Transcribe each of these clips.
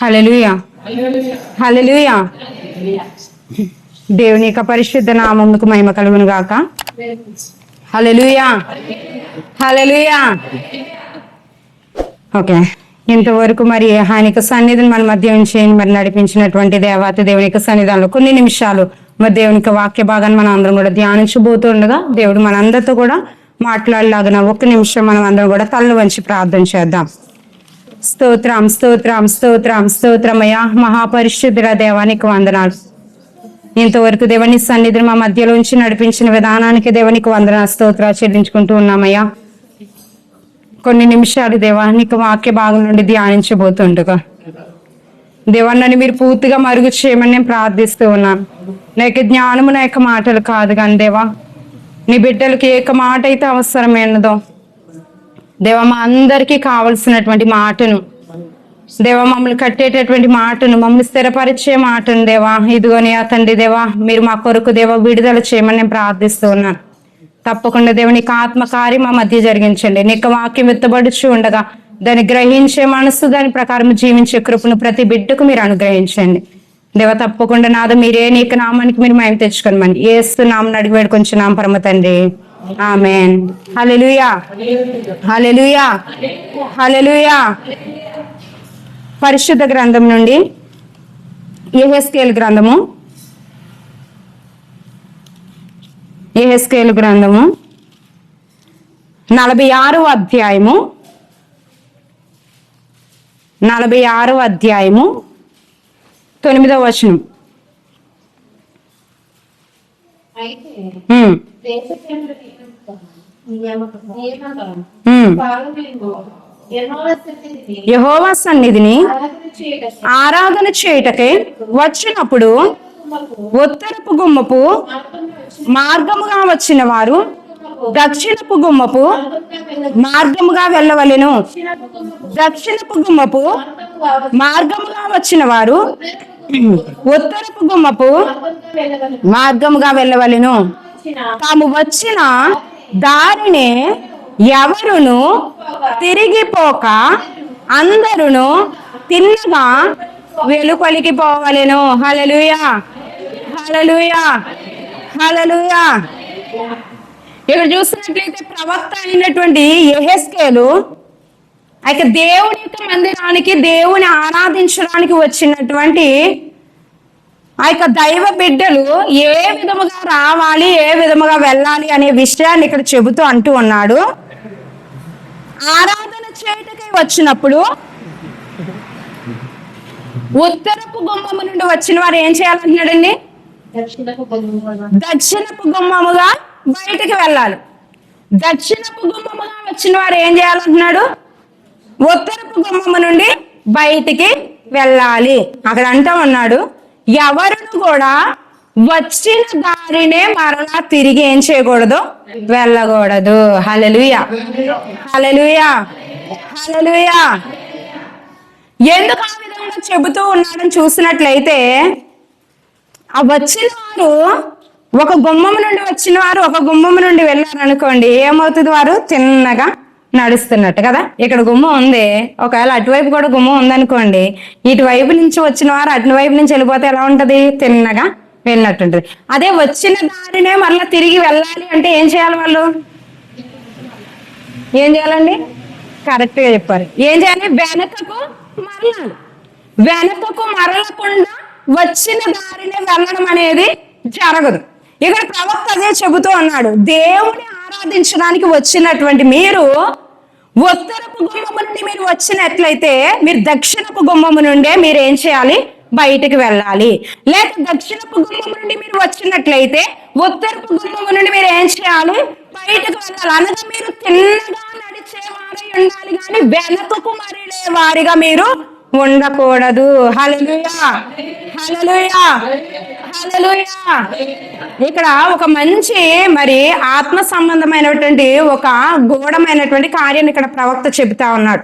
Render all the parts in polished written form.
హల్లెలూయా, హల్లెలూయా. దేవుని యొక్క పరిశుద్ధ నామమునకు మహిమ కలుగును గాక. హల్లెలూయా, హల్లెలూయా. ఓకే, ఇంతవరకు మరి ఆయన యొక్క సన్నిధిని మన మధ్య ఉంచి మరి నడిపించినటువంటి దేవాతి దేవుని యొక్క సన్నిధానంలో కొన్ని నిమిషాలు మరి దేవుని యొక్క వాక్య భాగాన్ని మనం అందరం కూడా ధ్యానించబోతుండగా దేవుడు మనందరితో కూడా మాట్లాడలాగిన ఒక్క నిమిషం మనం అందరం కూడా తలలు వంచి ప్రార్థన చేద్దాం. స్తోత్రం, స్తోత్రం, స్తోత్రం, స్తోత్రమయ్యా. మహాపరిశుద్ధుల దేవానికి వందనాలు. ఇంతవరకు దేవుని సన్నిధిని మా మధ్యలో ఉంచి నడిపించిన విధానానికి దేవునికి వందనాలు, స్తోత్రాలు చెల్లించుకుంటూ ఉన్నామయ్యా. కొన్ని నిమిషాలు దేవానికి వాక్య భాగం నుండి ధ్యానించబోతుండగా దేవాన్ని మీరు పూర్తిగా మరుగు చేయమని నేను ప్రార్థిస్తూ ఉన్నాను. నా యొక్క జ్ఞానము నా యొక్క మాటలు కాదు కానీ దేవా, నీ బిడ్డలకి ఏ మాట అయితే అవసరమైనదో దేవా, మా అందరికీ కావలసినటువంటి మాటను దేవా, మమ్మల్ని కట్టేటటువంటి మాటను, మమ్మల్ని స్థిరపరిచే మాటను దేవా, ఇదిగోని ఆ తండ్రి దేవా, మీరు మా కొరకు దేవా విడుదల చేయమని నేను ప్రార్థిస్తూ ఉన్నాను. తప్పకుండా దేవ నీకు ఆత్మకార్యం మా మధ్య జరిగించండి. నీకు వాక్యం ఎత్తబడుచు ఉండగా దాన్ని గ్రహించే మనసు, దాని ప్రకారం జీవించే కృపను ప్రతి బిడ్డకు మీరు అనుగ్రహించండి దేవ. తప్పకుండా నాదో మీరే నీకు నామానికి మీరు మేము తెచ్చుకోండి మని యేసు నామమున అడిగి వేడుకొంచున్నాం పరమ తండ్రి, ఆమేన్. హల్లెలూయా, హల్లెలూయా, హల్లెలూయా. పరిశుద్ధ గ్రంథం నుండి యెహెజ్కేలు గ్రంథము, యెహెజ్కేలు గ్రంథము 46వ అధ్యాయము, 46వ అధ్యాయము 9వ వచనం. యెహోవా సన్నిధిని ఆరాధన చేయుటకై వచ్చినప్పుడు ఉత్తరపు గుమ్మపు మార్గముగా వచ్చిన వారు దక్షిణపు గుమ్మపు మార్గముగా వెళ్ళవలెను. దక్షిణపు గుమ్మపు మార్గముగా వచ్చిన వారు ఉత్తరపు గుమ్మపు మార్గముగా వెళ్ళవలెను. తాము వచ్చిన దారిని ఎవరును తిరిగిపోక అందరును తిన్నగా వెలుపలికి పోవలెను. హల్లెలూయా, హల్లెలూయా, హల్లెలూయా. ఇక్కడ చూసినట్లయితే ప్రవక్త అయినటువంటి యెహెజ్కేలు ఆ యొక్క దేవుని యొక్క మందిరానికి, దేవుని ఆరాధించడానికి వచ్చినటువంటి ఆ యొక్క దైవ బిడ్డలు ఏ విధముగా రావాలి, ఏ విధముగా వెళ్ళాలి అనే విషయాన్ని ఇక్కడ చెబుతూ అంటూ ఉన్నాడు. ఆరాధన చేయటకై వచ్చినప్పుడు ఉత్తరపు గుమ్మము నుండి వచ్చిన వారు ఏం చేయాలంటున్నాడండి? దక్షిణపు గుమ్మముగా బయటికి వెళ్ళాలి. దక్షిణపు గుమ్మముగా వచ్చిన వారు ఏం చేయాలంటున్నాడు? ఉత్తరపు గుమ్మము నుండి బయటికి వెళ్ళాలి. అక్కడ అంటా ఉన్నాడు, ఎవరును కూడా వచ్చిన దారినే మరలా తిరిగి ఏం చేయకూడదు? వెళ్ళకూడదు. హల్లెలూయా, హల్లెలూయా, హల్లెలూయా. ఎందుకు ఆ విధంగా చెబుతూ ఉన్నాడని చూసినట్లయితే, ఆ వచ్చిన వారు ఒక గుమ్మము నుండి వచ్చిన వారు ఒక గుమ్మము నుండి వెళ్ళారనుకోండి, ఏమవుతుంది? వారు తిన్నగా నడుస్తున్నట్టు కదా. ఇక్కడ గుమ్మం ఉంది, ఒకవేళ అటువైపు కూడా గుమ్మం ఉందనుకోండి, ఇటువైపు నుంచి వచ్చిన వారు అటువైపు నుంచి వెళ్ళిపోతే ఎలా ఉంటది? తిన్నగా వెళ్ళినట్టుంటది. అదే వచ్చిన దారినే మరలా తిరిగి వెళ్ళాలి అంటే ఏం చేయాలి? వాళ్ళు ఏం చేయాలండి? కరెక్ట్ గా చెప్పారు. ఏం చేయాలి? వెనకకు మరలాలి. వెనకకు మరలకుండా వచ్చిన దారినే వెళ్ళడం అనేది జరగదు. ఇక్కడ ప్రవక్త అదే చెబుతూ అన్నాడు, దేవుని ఆరాధించడానికి వచ్చినటువంటి మీరు ఉత్తరపు గుమ్మము నుండి మీరు వచ్చినట్లయితే మీరు దక్షిణపు గుమ్మము నుండే మీరు ఏం చేయాలి? బయటికి వెళ్ళాలి. లేక దక్షిణపు గుమ్మము నుండి మీరు వచ్చినట్లయితే ఉత్తరపు గుమ్మము నుండి మీరు ఏం చేయాలి? బయటకు వెళ్ళాలి. అనగా మీరు తిన్నగా నడిచేవారై ఉండాలి, కానీ వెనకకు మరలే వారిగా మీరు ఉండకూడదు. హల్లెలూయా, హల్లెలూయా, హల్లెలూయా. ఇక్కడ ఒక మంచి మరి ఆత్మ సంబంధమైనటువంటి ఒక గూఢమైనటువంటి కార్యాన్ని ఇక్కడ ప్రవక్త చెబుతా ఉన్నాడు.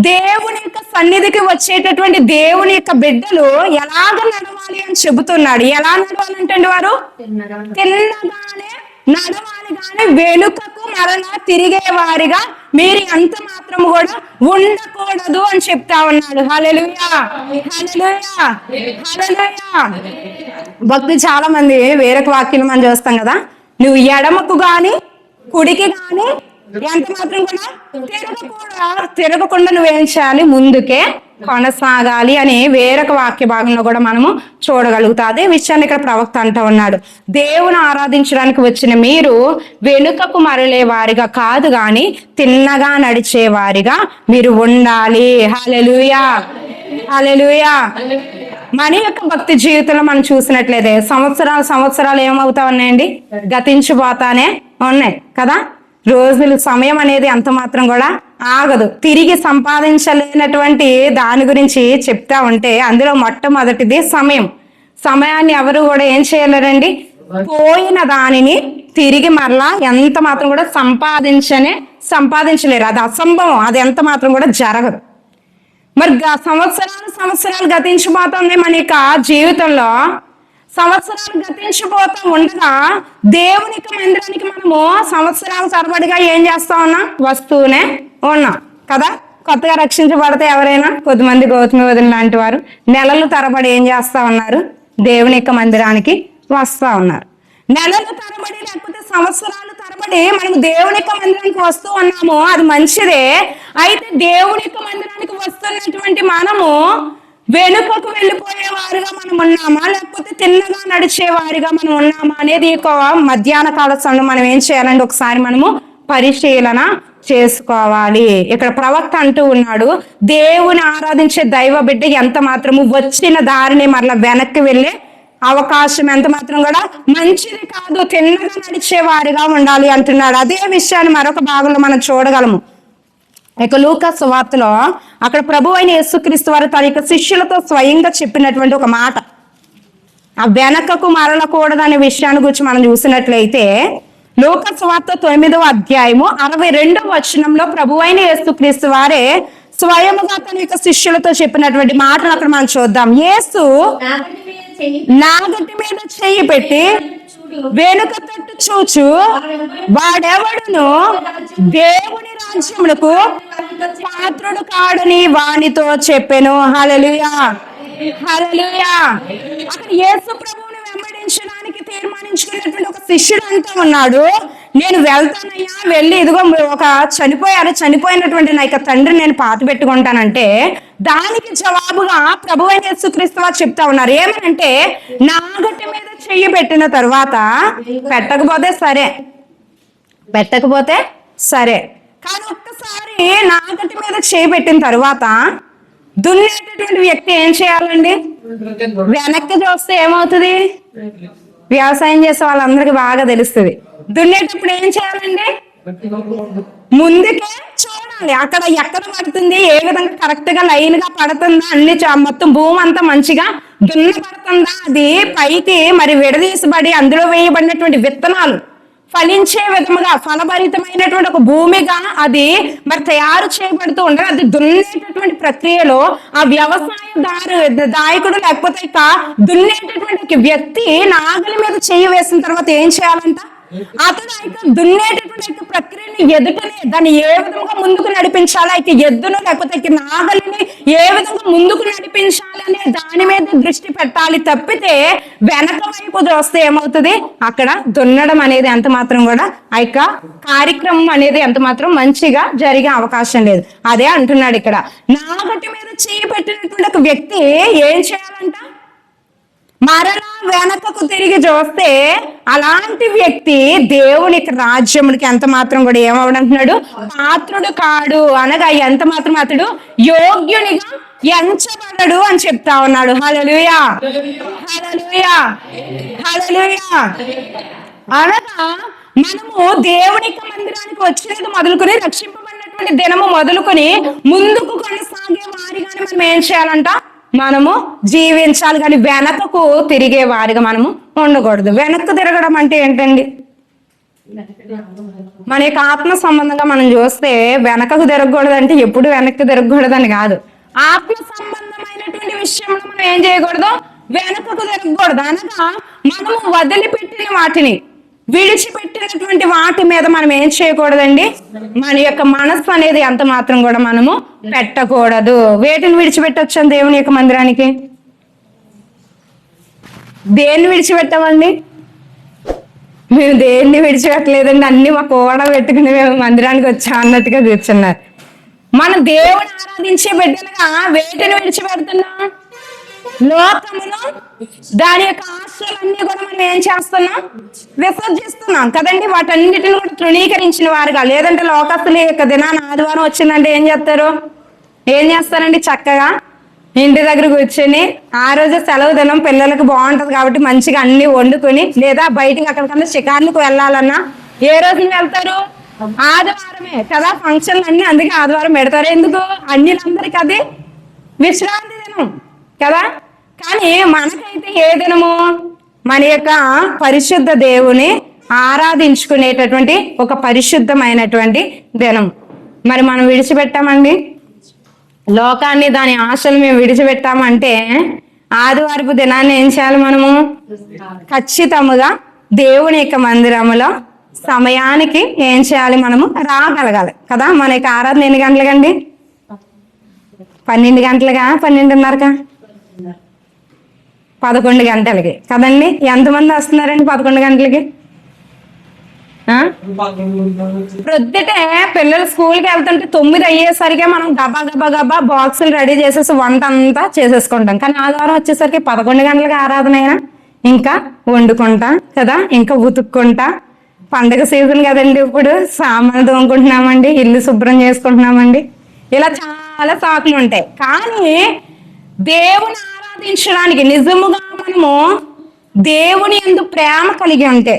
దేవుని యొక్క సన్నిధికి వచ్చేటటువంటి దేవుని యొక్క బిడ్డలు ఎలాగ నడవాలి అని చెబుతున్నాడు. ఎలా నడవాలంటే వారు తిన్నగానే నడవాలి కానీ వెనుకకు మరలా తిరిగే వారిగా మీరు ఎంత మాత్రం కూడా ఉండకూడదు అని చెప్తా ఉన్నాడు. హల్లెలూయా, హల్లెలూయా, హల్లెలూయా. భక్తి చాలా మంది వేరొక వాక్యం మనం చూస్తాం కదా, నువ్వు ఎడమకు గాని కుడికి గాని ఎంత మాత్రం కూడా తిరగకుండా నువ్వేం చేయాలి, ముందుకే కొనసాగాలి అని వేరొక వాక్య భాగంలో కూడా మనము చూడగలుగుతాం. అదే విషయాన్ని ఇక్కడ ప్రవక్త అంటూ ఉన్నాడు. దేవుని ఆరాధించడానికి వచ్చిన మీరు వెనుకకు మరలే వారిగా కాదు గాని తిన్నగా నడిచే వారిగా మీరు ఉండాలి. హల్లెలూయా, హల్లెలూయా. మన యొక్క భక్తి జీవితంలో మనం చూసినట్లయితే సంవత్సరాలు ఏమవుతా ఉన్నాయండి, గతించిపోతానే ఉన్నాయి కదా. రోజులు సమయం అనేది అంత మాత్రం కూడా ఆగదు. తిరిగి సంపాదించలేనటువంటి దాని గురించి చెప్తా ఉంటే అందులో మొట్టమొదటిది సమయం. సమయాన్ని ఎవరు కూడా ఏం చేయలేరండి, పోయిన దానిని తిరిగి మరలా ఎంత మాత్రం కూడా సంపాదించలేరు. అది అసంభవం, అది ఎంత మాత్రం కూడా జరగదు. మరి సంవత్సరాలు గతించిపోతుంది మన యొక్క జీవితంలో. సంవత్సరాలు గతించిపోతూ ఉండగా దేవునికి మందిరానికి మనము సంవత్సరాల తరబడిగా ఏం చేస్తా ఉన్నాం, వస్తూనే ఉన్నాం కదా. కొత్తగా రక్షించబడితే ఎవరైనా కొద్దిమంది గౌతమి వదిన లాంటి వారు నెలలు తరబడి ఏం చేస్తా ఉన్నారు, దేవుని యొక్క మందిరానికి వస్తా ఉన్నారు. నెలలు తరబడి లేకపోతే సంవత్సరాలు తరబడి మనం దేవుని యొక్క మందిరానికి వస్తూ ఉన్నాము, అది మంచిదే. అయితే దేవుని యొక్క మందిరానికి వస్తున్నటువంటి మనము వెనుకకు వెళ్ళిపోయేవారుగా మనం ఉన్నామా, లేకపోతే తిన్నగా నడిచేవారిగా మనం ఉన్నామా అనేది మధ్యాహ్న కాల సమయంలో మనం ఏం చేయాలంటే ఒకసారి మనము పరిశీలన చేసుకోవాలి. ఇక్కడ ప్రవక్త అంటూ ఉన్నాడు, దేవుని ఆరాధించే దైవ బిడ్డ ఎంత మాత్రము వచ్చిన దారిని మరలా వెనక్కి వెళ్ళే అవకాశం ఎంత మాత్రం కూడా మంచిది కాదు, తిన్నగా నడిచేవారిగా ఉండాలి అంటున్నాడు. అదే విషయాన్ని మరొక భాగంలో మనం చూడగలము. ఇక లూకా సువార్తలో అక్కడ ప్రభు అయిన యేసుక్రీస్తు వారు తన యొక్క శిష్యులతో స్వయంగా చెప్పినటువంటి ఒక మాట, ఆ వెనకకు మరలకూడదనే విషయాన్ని గురించి మనం చూసినట్లయితే లూకా సువార్త 9వ అధ్యాయము 62వ వచనంలో ప్రభు అయిన యేసుక్రీస్తు వారే స్వయముగా తన యొక్క శిష్యులతో చెప్పినటువంటి మాటను అక్కడ మనం చూద్దాం. యేసు నాగటి మీద చెయ్యి పెట్టి వెనుక తట్టు చూచు వాడెవడును దేవుని రాజ్యములకు పాత్రుడు కాడని వానితో చెప్పెను. హల్లెలూయా, హల్లెలూయా. అక్కడ యేసు ప్రభువుని వెంబడించడానికి తీర్మానించుకున్నటువంటి ఒక శిష్యుడు అంటూ ఉన్నాడు, నేను వెళ్తానయ్యా, వెళ్ళి ఇదిగో ఒక చనిపోయినటువంటి నా యొక్క తండ్రి నేను పాతి పెట్టుకుంటానంటే దానికి జవాబుగా ప్రభు అయిన యేసుక్రీస్తు వారు చెప్తా ఉన్నారు. ఏమనంటే నాగటి మీద చెయ్యి పెట్టిన తర్వాత పెట్టకపోతే సరే కానీ ఒక్కసారి నాగటి మీద చెయ్యి పెట్టిన తర్వాత దున్నేటటువంటి వ్యక్తి ఏం చేయాలండి, వెనక్కి చూస్తే ఏమవుతుంది, వ్యవసాయం చేసే వాళ్ళందరికీ బాగా తెలుస్తుంది. దున్నేటప్పుడు ఏం చేయాలండి, ముందుకే చూడాలి. అక్కడ ఎక్కడ పడుతుంది, ఏ విధంగా కరెక్ట్ గా లైన్ గా పడుతుందా, అన్ని మొత్తం భూమి అంతా మంచిగా దున్నపడుతుందా, అది పైకి మరి విడదీసబడి అందులో వేయబడినటువంటి విత్తనాలు ఫలించే విధముగా ఫలభరితమైనటువంటి ఒక భూమిగా అది మరి తయారు చేయబడుతూ ఉండదు. అది దున్నేటటువంటి ప్రక్రియలో ఆ వ్యవసాయదాయకుడు లేకపోతే ఇక దున్నేటటువంటి వ్యక్తి నాగలి మీద చెయ్యి వేసిన తర్వాత ఏం చేయాలంట, అతడు అయితే దున్నేటటువంటి ప్రక్రియని ఎదుటనే దాన్ని ఏ విధంగా ముందుకు నడిపించాలా, ఇక ఎద్దును లేకపోతే ఇక నాగలిని ఏ విధంగా ముందుకు నడిపించాలి అనే దాని మీద దృష్టి పెట్టాలి తప్పితే వెనక వైపు చూస్తే ఏమవుతుంది, అక్కడ దున్నడం అనేది ఎంత మాత్రం కూడా ఆ యొక్క కార్యక్రమం అనేది ఎంత మాత్రం మంచిగా జరిగే అవకాశం లేదు. అదే అంటున్నాడు ఇక్కడ, నాగటి మీద చేయి పెట్టినటువంటి ఒక వ్యక్తి ఏం చేయాలంట, మరలా వెనకకు తిరిగి చూస్తే అలాంటి వ్యక్తి దేవునికి రాజ్యమునికి ఎంత మాత్రం కూడా ఏమవడంటున్నాడు, పాత్రుడు కాడు, అనగా ఎంత మాత్రం అతడు యోగ్యునిగా ఎంచబడడు అని చెప్తా ఉన్నాడు. హల్లెలూయా, హల్లెలూయా, హల్లెలూయా. అనగా మనము దేవుని మందిరానికి వచ్చినది మొదలుకొని రక్షింపబడినటువంటి దినము మొదలుకొని ముందుకు కొనసాగే వారిగానే మనం ఏం చేయాలంట, మనము జీవించాలి. కానీ వెనకకు తిరిగే వారిగా మనము ఉండకూడదు. వెనక్కు తిరగడం అంటే ఏంటండి, మన యొక్క ఆత్మ సంబంధంగా మనం చూస్తే వెనకకు తిరగకూడదు అంటే ఎప్పుడు వెనక్కి తిరగకూడదని కాదు, ఆత్మ సంబంధమైనటువంటి విషయంలో మనం ఏం చేయకూడదు, వెనకకు తిరగకూడదు. అనగా మనము వదిలిపెట్టిన వాటిని విడిచిపెట్టినటువంటి వాటి మీద మనం ఏం చేయకూడదండి, మన యొక్క మనస్సు అనేది ఎంత మాత్రం కూడా మనము పెట్టకూడదు. వేటిని విడిచిపెట్టొచ్చు దేవుని యొక్క మందిరానికి? దేన్ని విడిచిపెట్టామండి? మేము దేన్ని విడిచిపెట్టలేదండి, అన్ని మా కూడా పెట్టుకుని మేము మందిరానికి వచ్చాం అన్నట్టుగా కూర్చున్నారు. మన దేవుని ఆరాధించే బిడ్డలుగా వేటిని విడిచిపెడుతున్నాం? లోకమును దాని యొక్క ఆశలన్నీ కూడా మనం ఏం చేస్తున్నాం? విసర్జిస్తున్నాం కదండి. వాటన్నిటిని కూడా తృణీకరించిన వారుగా, లేదంటే లోకస్తుల యొక్క దినాన్ని ఆదివారం వచ్చిందంటే ఏం చేస్తారండి? చక్కగా ఇంటి దగ్గర కూర్చొని ఆ రోజు సెలవు దినం పిల్లలకు బాగుంటది కాబట్టి మంచిగా అన్ని వండుకొని, లేదా బయటికి అక్కడికన్నా షికార్లకు వెళ్ళాలన్నా ఏ రోజున వెళ్తారు? ఆదివారమే కదా. ఫంక్షన్లు అన్ని అందుకే ఆదివారం పెడతారు. ఎందుకు? అన్నిలందరికీ అది విశ్రాంతి దినం కదా. కానీ మనకైతే ఏ దినము? మన యొక్క పరిశుద్ధ దేవుని ఆరాధించుకునేటటువంటి ఒక పరిశుద్ధమైనటువంటి దినం. మరి మనం విడిచిపెట్టామండి లోకాన్ని, దాని ఆశలు మేము విడిచిపెట్టామంటే ఆదివారపు దినాన్ని ఏం చేయాలి? మనము ఖచ్చితముగా దేవుని యొక్క మందిరములో సమయానికి ఏం చేయాలి? మనము రాగలగాలి కదా. మన యొక్క ఆరాధన ఎన్ని గంటలకండి? 12 గంటలుగా, 12:30కా, 11 గంటలకి కదండి. ఎంతమంది వస్తున్నారండి 11 గంటలకి? ప్రొద్దుటే పిల్లలు స్కూల్కి వెళ్తుంటే 9 అయ్యేసరికి మనం గబా గబా గబా బాక్సులు రెడీ చేసేసి వంట అంతా చేసేసుకుంటాం. కానీ ఆదివారం వచ్చేసరికి 11 గంటలకు ఆరాధన అయినా ఇంకా వండుకుంటా కదా, ఇంకా ఉతుక్కుంటా. పండగ సీజన్ కదండి, ఇప్పుడు సామాన్లు తోముకుంటున్నామండి, ఇల్లు శుభ్రం చేసుకుంటున్నామండి, ఇలా చాలా సాకులు ఉంటాయి. కానీ దేవుని ఆరాధించడానికి నిజముగా మనము దేవుని యందు ప్రేమ కలిగి ఉంటే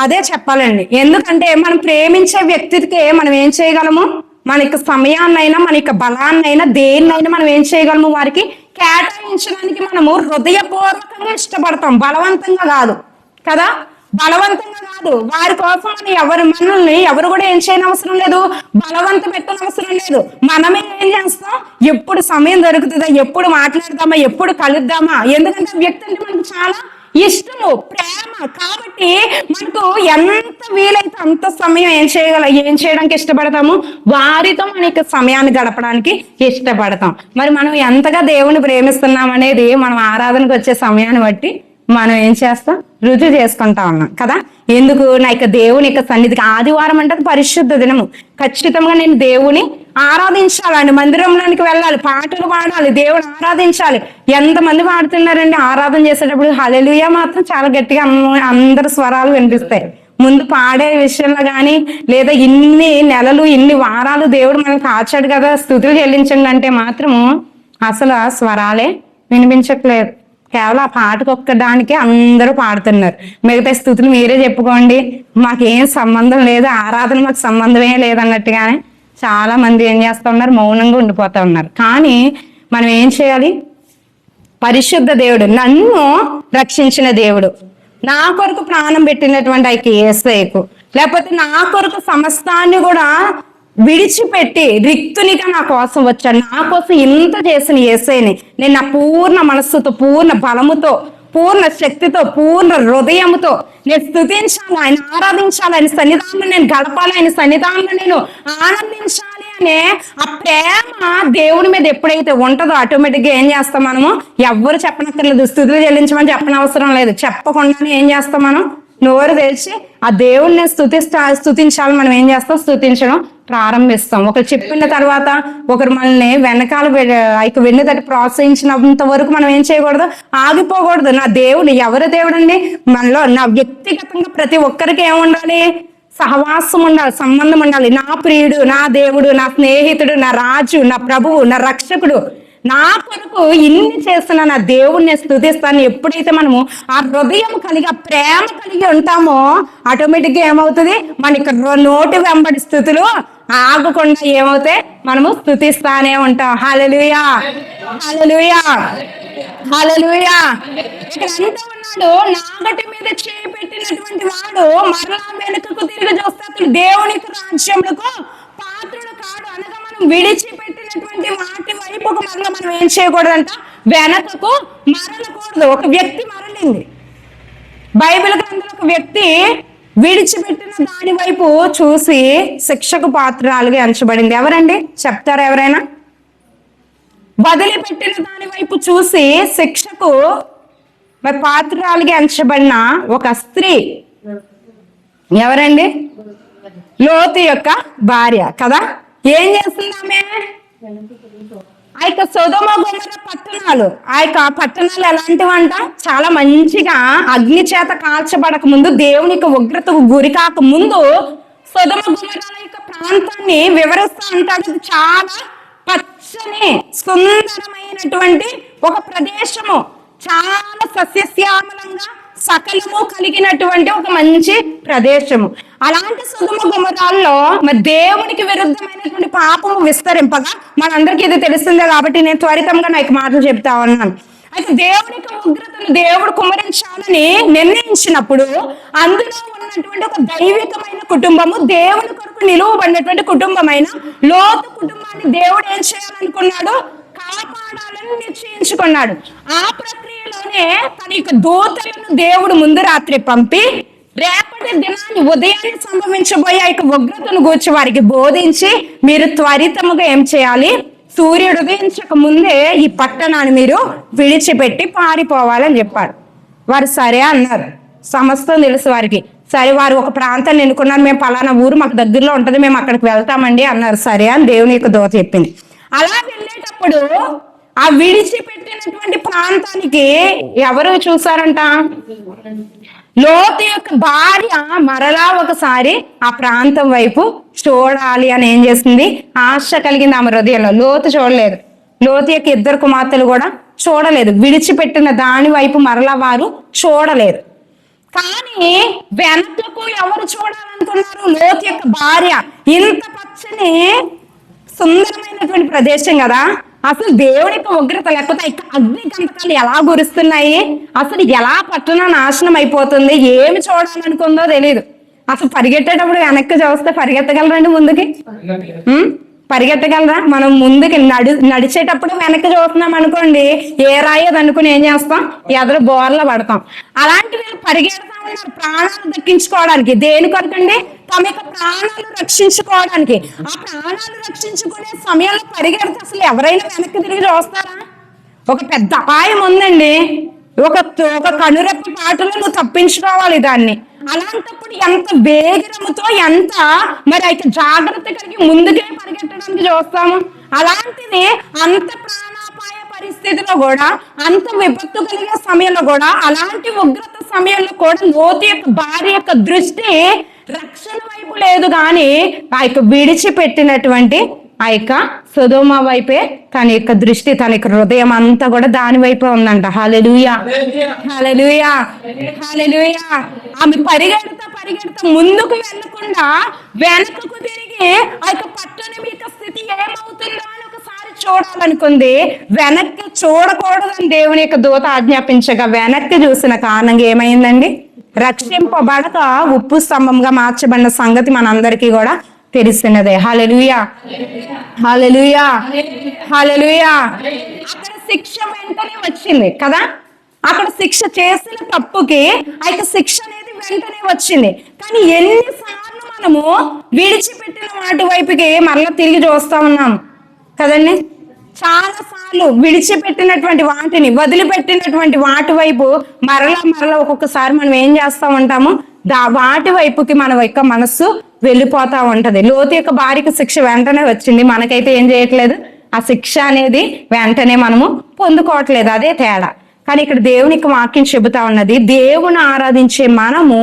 అదే చెప్పాలండి. ఎందుకంటే మనం ప్రేమించే వ్యక్తికి మనం ఏం చేయగలము? మన యొక్క సమయాన్నైనా, మన యొక్క బలాన్నైనా, దేన్నైనా మనం ఏం చేయగలము? వారికి కేటాయించడానికి మనము హృదయపూర్వకంగా ఇష్టపడతాం, బలవంతంగా కాదు కదా. బలవంతంగా కాదు. వారి కోసం మనల్ని ఎవరు కూడా ఏం చేయని అవసరం లేదు, బలవంత పెట్టని అవసరం లేదు. మనమే ఏం చేస్తాం? ఎప్పుడు సమయం దొరుకుతుందా, ఎప్పుడు మాట్లాడదామా, ఎప్పుడు కలుద్దామా. ఎందుకంటే ఆ వ్యక్తి అంటే మనకు చాలా ఇష్టము, ప్రేమ. కాబట్టి మనకు ఎంత వీలైతే అంత సమయం ఏం చేయడానికి ఇష్టపడతాము? వారితో మనకి సమయాన్ని గడపడానికి ఇష్టపడతాం. మరి మనం ఎంతగా దేవుని ప్రేమిస్తున్నాం అనేది మనం ఆరాధనకు వచ్చే సమయాన్ని బట్టి మనం ఏం చేస్తాం? రుజువు చేసుకుంటా ఉన్నాం కదా. ఎందుకు? నా యొక్క దేవుని యొక్క సన్నిధికి ఆదివారం అంటే పరిశుద్ధ దినము. ఖచ్చితంగా నేను దేవుని ఆరాధించాలండి, మందిరంలోనికి వెళ్ళాలి, పాటలు పాడాలి, దేవుని ఆరాధించాలి. ఎంతమంది పాడుతున్నారండి ఆరాధన చేసేటప్పుడు? హల్లెలూయా మాత్రం చాలా గట్టిగా అందరు స్వరాలు వినిపిస్తాయి. ముందు పాడే విషయంలో కానీ, లేదా ఇన్ని నెలలు ఇన్ని వారాలు దేవుడు మనకు కాచాడు కదా, స్తుతులు చెల్లించండి అంటే మాత్రము అసలు ఆ స్వరాలే వినిపించట్లేదు. కేవలం ఆ పాటకు ఒక్కదానికే అందరూ పాడుతున్నారు. మిగతా స్తుతులు మీరే చెప్పుకోండి, మాకేం సంబంధం లేదు, ఆరాధన మాకు సంబంధమే లేదన్నట్టుగానే చాలా మంది ఏం చేస్తూ ఉన్నారు? మౌనంగా ఉండిపోతా ఉన్నారు. కానీ మనం ఏం చేయాలి? పరిశుద్ధ దేవుడు, నన్ను రక్షించిన దేవుడు, నా కొరకు ప్రాణం పెట్టినటువంటి యేసయ్యకు, లేకపోతే నా కొరకు సమస్తాన్ని కూడా విడిచిపెట్టి రిక్తునిగా నా కోసం వచ్చాడు, నా కోసం ఇంత చేసిన యేసయ్యని నేను నా పూర్ణ మనస్సుతో, పూర్ణ బలముతో, పూర్ణ శక్తితో, పూర్ణ హృదయముతో నేను స్తుతించాలి, ఆయన ఆరాధించాలి, ఆయన సన్నిధానంలో నేను గడపాలి, ఆయన సన్నిధానంలో నేను ఆనందించాలి అనే ఆ ప్రేమ దేవుని మీద ఎప్పుడైతే ఉంటుందో ఆటోమేటిక్గా ఏం చేస్తాం? మనము ఎవ్వరు చెప్పనక్కర్లేదు, స్తుతులు చెల్లించమని చెప్పనవసరం లేదు. చెప్పకుండానే ఏం చేస్తాం? మనం నోరు తెరిచి ఆ దేవుణ్ణి స్తుతించాలి. మనం ఏం చేస్తాం? స్తుతించడం ప్రారంభిస్తాం. ఒకరు చెప్పిన తర్వాత ఒకరు మనల్ని వెనకాల వెన్ను తట్టి ప్రోత్సహించినంత వరకు మనం ఏం చేయకూడదు? ఆగిపోకూడదు. నా దేవుడు ఎవరి దేవుడు అండి? మనలో నా వ్యక్తిగతంగా ప్రతి ఒక్కరికి ఏముండాలి? సహవాసం ఉండాలి, సంబంధం ఉండాలి. నా ప్రియుడు, నా దేవుడు, నా స్నేహితుడు, నా రాజు, నా ప్రభువు, నా రక్షకుడు, నా కొరకు ఇన్ని చేస్తున్న నా దేవుణ్ణి స్తుతిస్తాను. ఎప్పుడైతే మనము ఆ హృదయం కలిగి, ఆ ప్రేమ కలిగి ఉంటామో ఆటోమేటిక్గా ఏమవుతుంది? మనకి నోటి వెంబడి స్థుతులు ఆగకుండా ఏమవుతాయి? మనము స్తుతిస్తానే ఉంటాం. హల్లెలూయా, హల్లెలూయా, హల్లెలూయా. ఇక్కడ అంతా ఉన్నాడు, నాగటి మీద చేయి పెట్టినటువంటి వాడు మరలా వెనుకకు తిరిగి చూస్తే అతడు దేవుని రాజ్యములకు పాత్రుడు కాడు. అనగా మనం విడిచిపెట్టినటువంటి వాటి వైపు మరలా మనం ఏం చేయకూడదంట? వెనకకు మరలకూడదు. ఒక వ్యక్తి మరలింది. బైబిల్ గ్రంథంలో ఒక వ్యక్తి విడిచిపెట్టిన దాని వైపు చూసి శిక్షకు పాత్రలుగా ఎంచబడింది. ఎవరండి చెప్తారా ఎవరైనా? వదిలిపెట్టిన దాని వైపు చూసి శిక్షకు మరి పాత్రలుగా ఎంచబడిన ఒక స్త్రీ ఎవరండి? లోతు యొక్క భార్య కదా. ఏం చేస్తుంది ఆమె? ఆ యొక్క సొదొమ గొమొర్రా పట్టణాలు, ఆ యొక్క పట్టణాలు ఎలాంటివంట? చాలా మంచిగా అగ్ని చేత కాల్చబడక ముందు, దేవునికి ఉగ్రతకు గురి కాక ముందు సొదొమ గొమొర్రాల యొక్క ప్రాంతాన్ని వివరిస్తూ ఉంటాడు. చాలా పచ్చని సుందరమైనటువంటి ఒక ప్రదేశము, చాలా సస్యశ్యామలంగా సకలము కలిగినటువంటి ఒక మంచి ప్రదేశము. అలాంటి సొదొమ గొమొర్రాల్లో మరి దేవునికి విరుద్ధమైనటువంటి పాపము విస్తరింపగా మనందరికీ ఇది తెలిసిందే కాబట్టి నేను త్వరితంగా నాకు మాటలు చెప్తా ఉన్నాను. అయితే దేవునికి ఉగ్రతను దేవుడు కుమ్మరించాలని నిర్ణయించినప్పుడు అందులో ఉన్నటువంటి ఒక దైవికమైన కుటుంబము, దేవుని కొరకు నిలువబడినటువంటి కుటుంబమైన లోతు కుటుంబాన్ని దేవుడు ఏం చేయాలనుకున్నాడు? కాపాడాలని నిశ్చయించుకున్నాడు. ఆ ప్రక్రియలోనే తన యొక్క దూతలను దేవుడు ముందు రాత్రి పంపి రేపటి దినాన్ని ఉదయాన్ని సంభవించబోయే ఆ యొక్క ఉగ్రతను గూర్చి వారికి బోధించి, మీరు త్వరితముగా ఏం చేయాలి? సూర్యుడు ఉదయించక ముందే ఈ పట్టణాన్ని మీరు విడిచిపెట్టి పారిపోవాలని చెప్పాడు. వారు సరే అన్నారు. సమస్తం తెలుసు వారికి. సరే, వారు ఒక ప్రాంతాన్ని ఎన్నుకున్నారు. మేము పలానా ఊరు మాకు దగ్గరలో ఉంటుంది, మేము అక్కడికి వెళ్తామండి అన్నారు. సరే అని దేవుని యొక్క దూత చెప్పింది. అలా వెళ్ళేటప్పుడు ఆ విడిచిపెట్టినటువంటి ప్రాంతానికి ఎవరు చూసారంట? లోతు యొక్క భార్య మరలా ఒకసారి ఆ ప్రాంతం వైపు చూడాలి అని ఏం చేసింది? ఆశ కలిగింది ఆమె హృదయంలో. లోతు చూడలేదు. లోతు యొక్క ఇద్దరు కుమార్తెలు కూడా చూడలేదు. విడిచిపెట్టిన దాని వైపు మరలా వారు చూడలేదు. కానీ వెనకకు ఎవరు చూడాలనుకున్నారు? లోతు యొక్క భార్య. ఇంత పచ్చని సుందరమైనటువంటి ప్రదేశం కదా, అసలు దేవుడి యొక్క ఉగ్రత లేకపోతే అగ్ని గంధకాలు ఎలా గురుస్తున్నాయి, అసలు ఎలా పట్టణం నాశనం అయిపోతుంది, ఏమి చూడాలనుకుందో తెలియదు. అసలు పరిగెట్టేటప్పుడు వెనక్కి చూస్తే పరిగెత్తగలరండి? ముందుకి పరిగెత్తగలరా? మనం ముందుకి నడిచేటప్పుడు వెనక్కి చూస్తున్నాం అనుకోండి, ఏ రాయేది అనుకుని ఏం చేస్తాం? ఎదురు బోర్లో పడతాం. అలాంటి వీళ్ళు పరిగెడతా ఉన్నారు ప్రాణాలు దక్కించుకోవడానికి. దేని కొరకండి? తమ యొక్క ప్రాణాలు రక్షించుకోవడానికి. ఆ ప్రాణాలు రక్షించుకునే సమయంలో పరిగెడితే అసలు ఎవరైనా వెనక్కి తిరిగి చూస్తారా? ఒక పెద్ద అపాయం ఉందండి. ఒక కనురెప్ప పాటలో నువ్వు తప్పించుకోవాలి దాన్ని. అలాంటప్పుడు ఎంత వేగిరముతో, ఎంత మరి అయితే జాగ్రత్త కలిగి ముందుకే పరిగెట్టడానికి చూస్తాము. అలాంటిది అంత ప్రాణాపాయ పరిస్థితిలో కూడా, అంత విపత్తు కలిగే సమయంలో కూడా, అలాంటి ఉగ్రత సమయంలో కూడా లోతు యొక్క భార్య యొక్క దృష్టి రక్షణ వైపు లేదు, కానీ ఆ యొక్క విడిచిపెట్టినటువంటి ఆ యొక్క సొదొమ వైపే తన యొక్క దృష్టి, తన యొక్క హృదయం అంతా కూడా దాని వైపే ఉందంట. హల్లెలూయా, హల్లెలూయా, హల్లెలూయా. ఆమె పరిగెడతా ముందుకు వెళ్ళకుండా వెనకకు తిరిగి ఆ యొక్క పట్టణం యొక్క స్థితి ఏమవుతుందో అని ఒకసారి చూడాలనుకుంది. వెనక్కి చూడకూడదని దేవుని యొక్క దూత ఆజ్ఞాపించగా వెనక్కి చూసిన కారణంగా ఏమైందండి? రక్షింపబడక ఉప్పు స్తంభంగా మార్చబడిన సంగతి మనందరికీ కూడా తెలిసినదే. హల్లెలూయా, హల్లెలూయా, హల్లెలూయా. అక్కడ శిక్ష వెంటనే వచ్చింది కదా. అక్కడ శిక్ష చేసిన తప్పుకి ఆ యొక్క శిక్ష అనేది వెంటనే వచ్చింది. కానీ ఎన్నిసార్లు మనము విడిచిపెట్టిన వాటి వైపుకి మరలా తిరిగి చూస్తా ఉన్నాం కదండి. చాలా సార్లు విడిచిపెట్టినటువంటి వాటిని, వదిలిపెట్టినటువంటి వాటి వైపు మరలా ఒక్కొక్కసారి మనం ఏం చేస్తా ఉంటాము? వాటి వైపుకి మన యొక్క మనస్సు వెళ్ళిపోతా ఉంటది. లోతు యొక్క భార్యకు శిక్ష వెంటనే వచ్చింది, మనకైతే ఏం చేయట్లేదు, ఆ శిక్ష అనేది వెంటనే మనము పొందుకోవట్లేదు. అదే తేడా. కానీ ఇక్కడ దేవునికి వాక్యం చెబుతా ఉన్నది, దేవుని ఆరాధించే మనము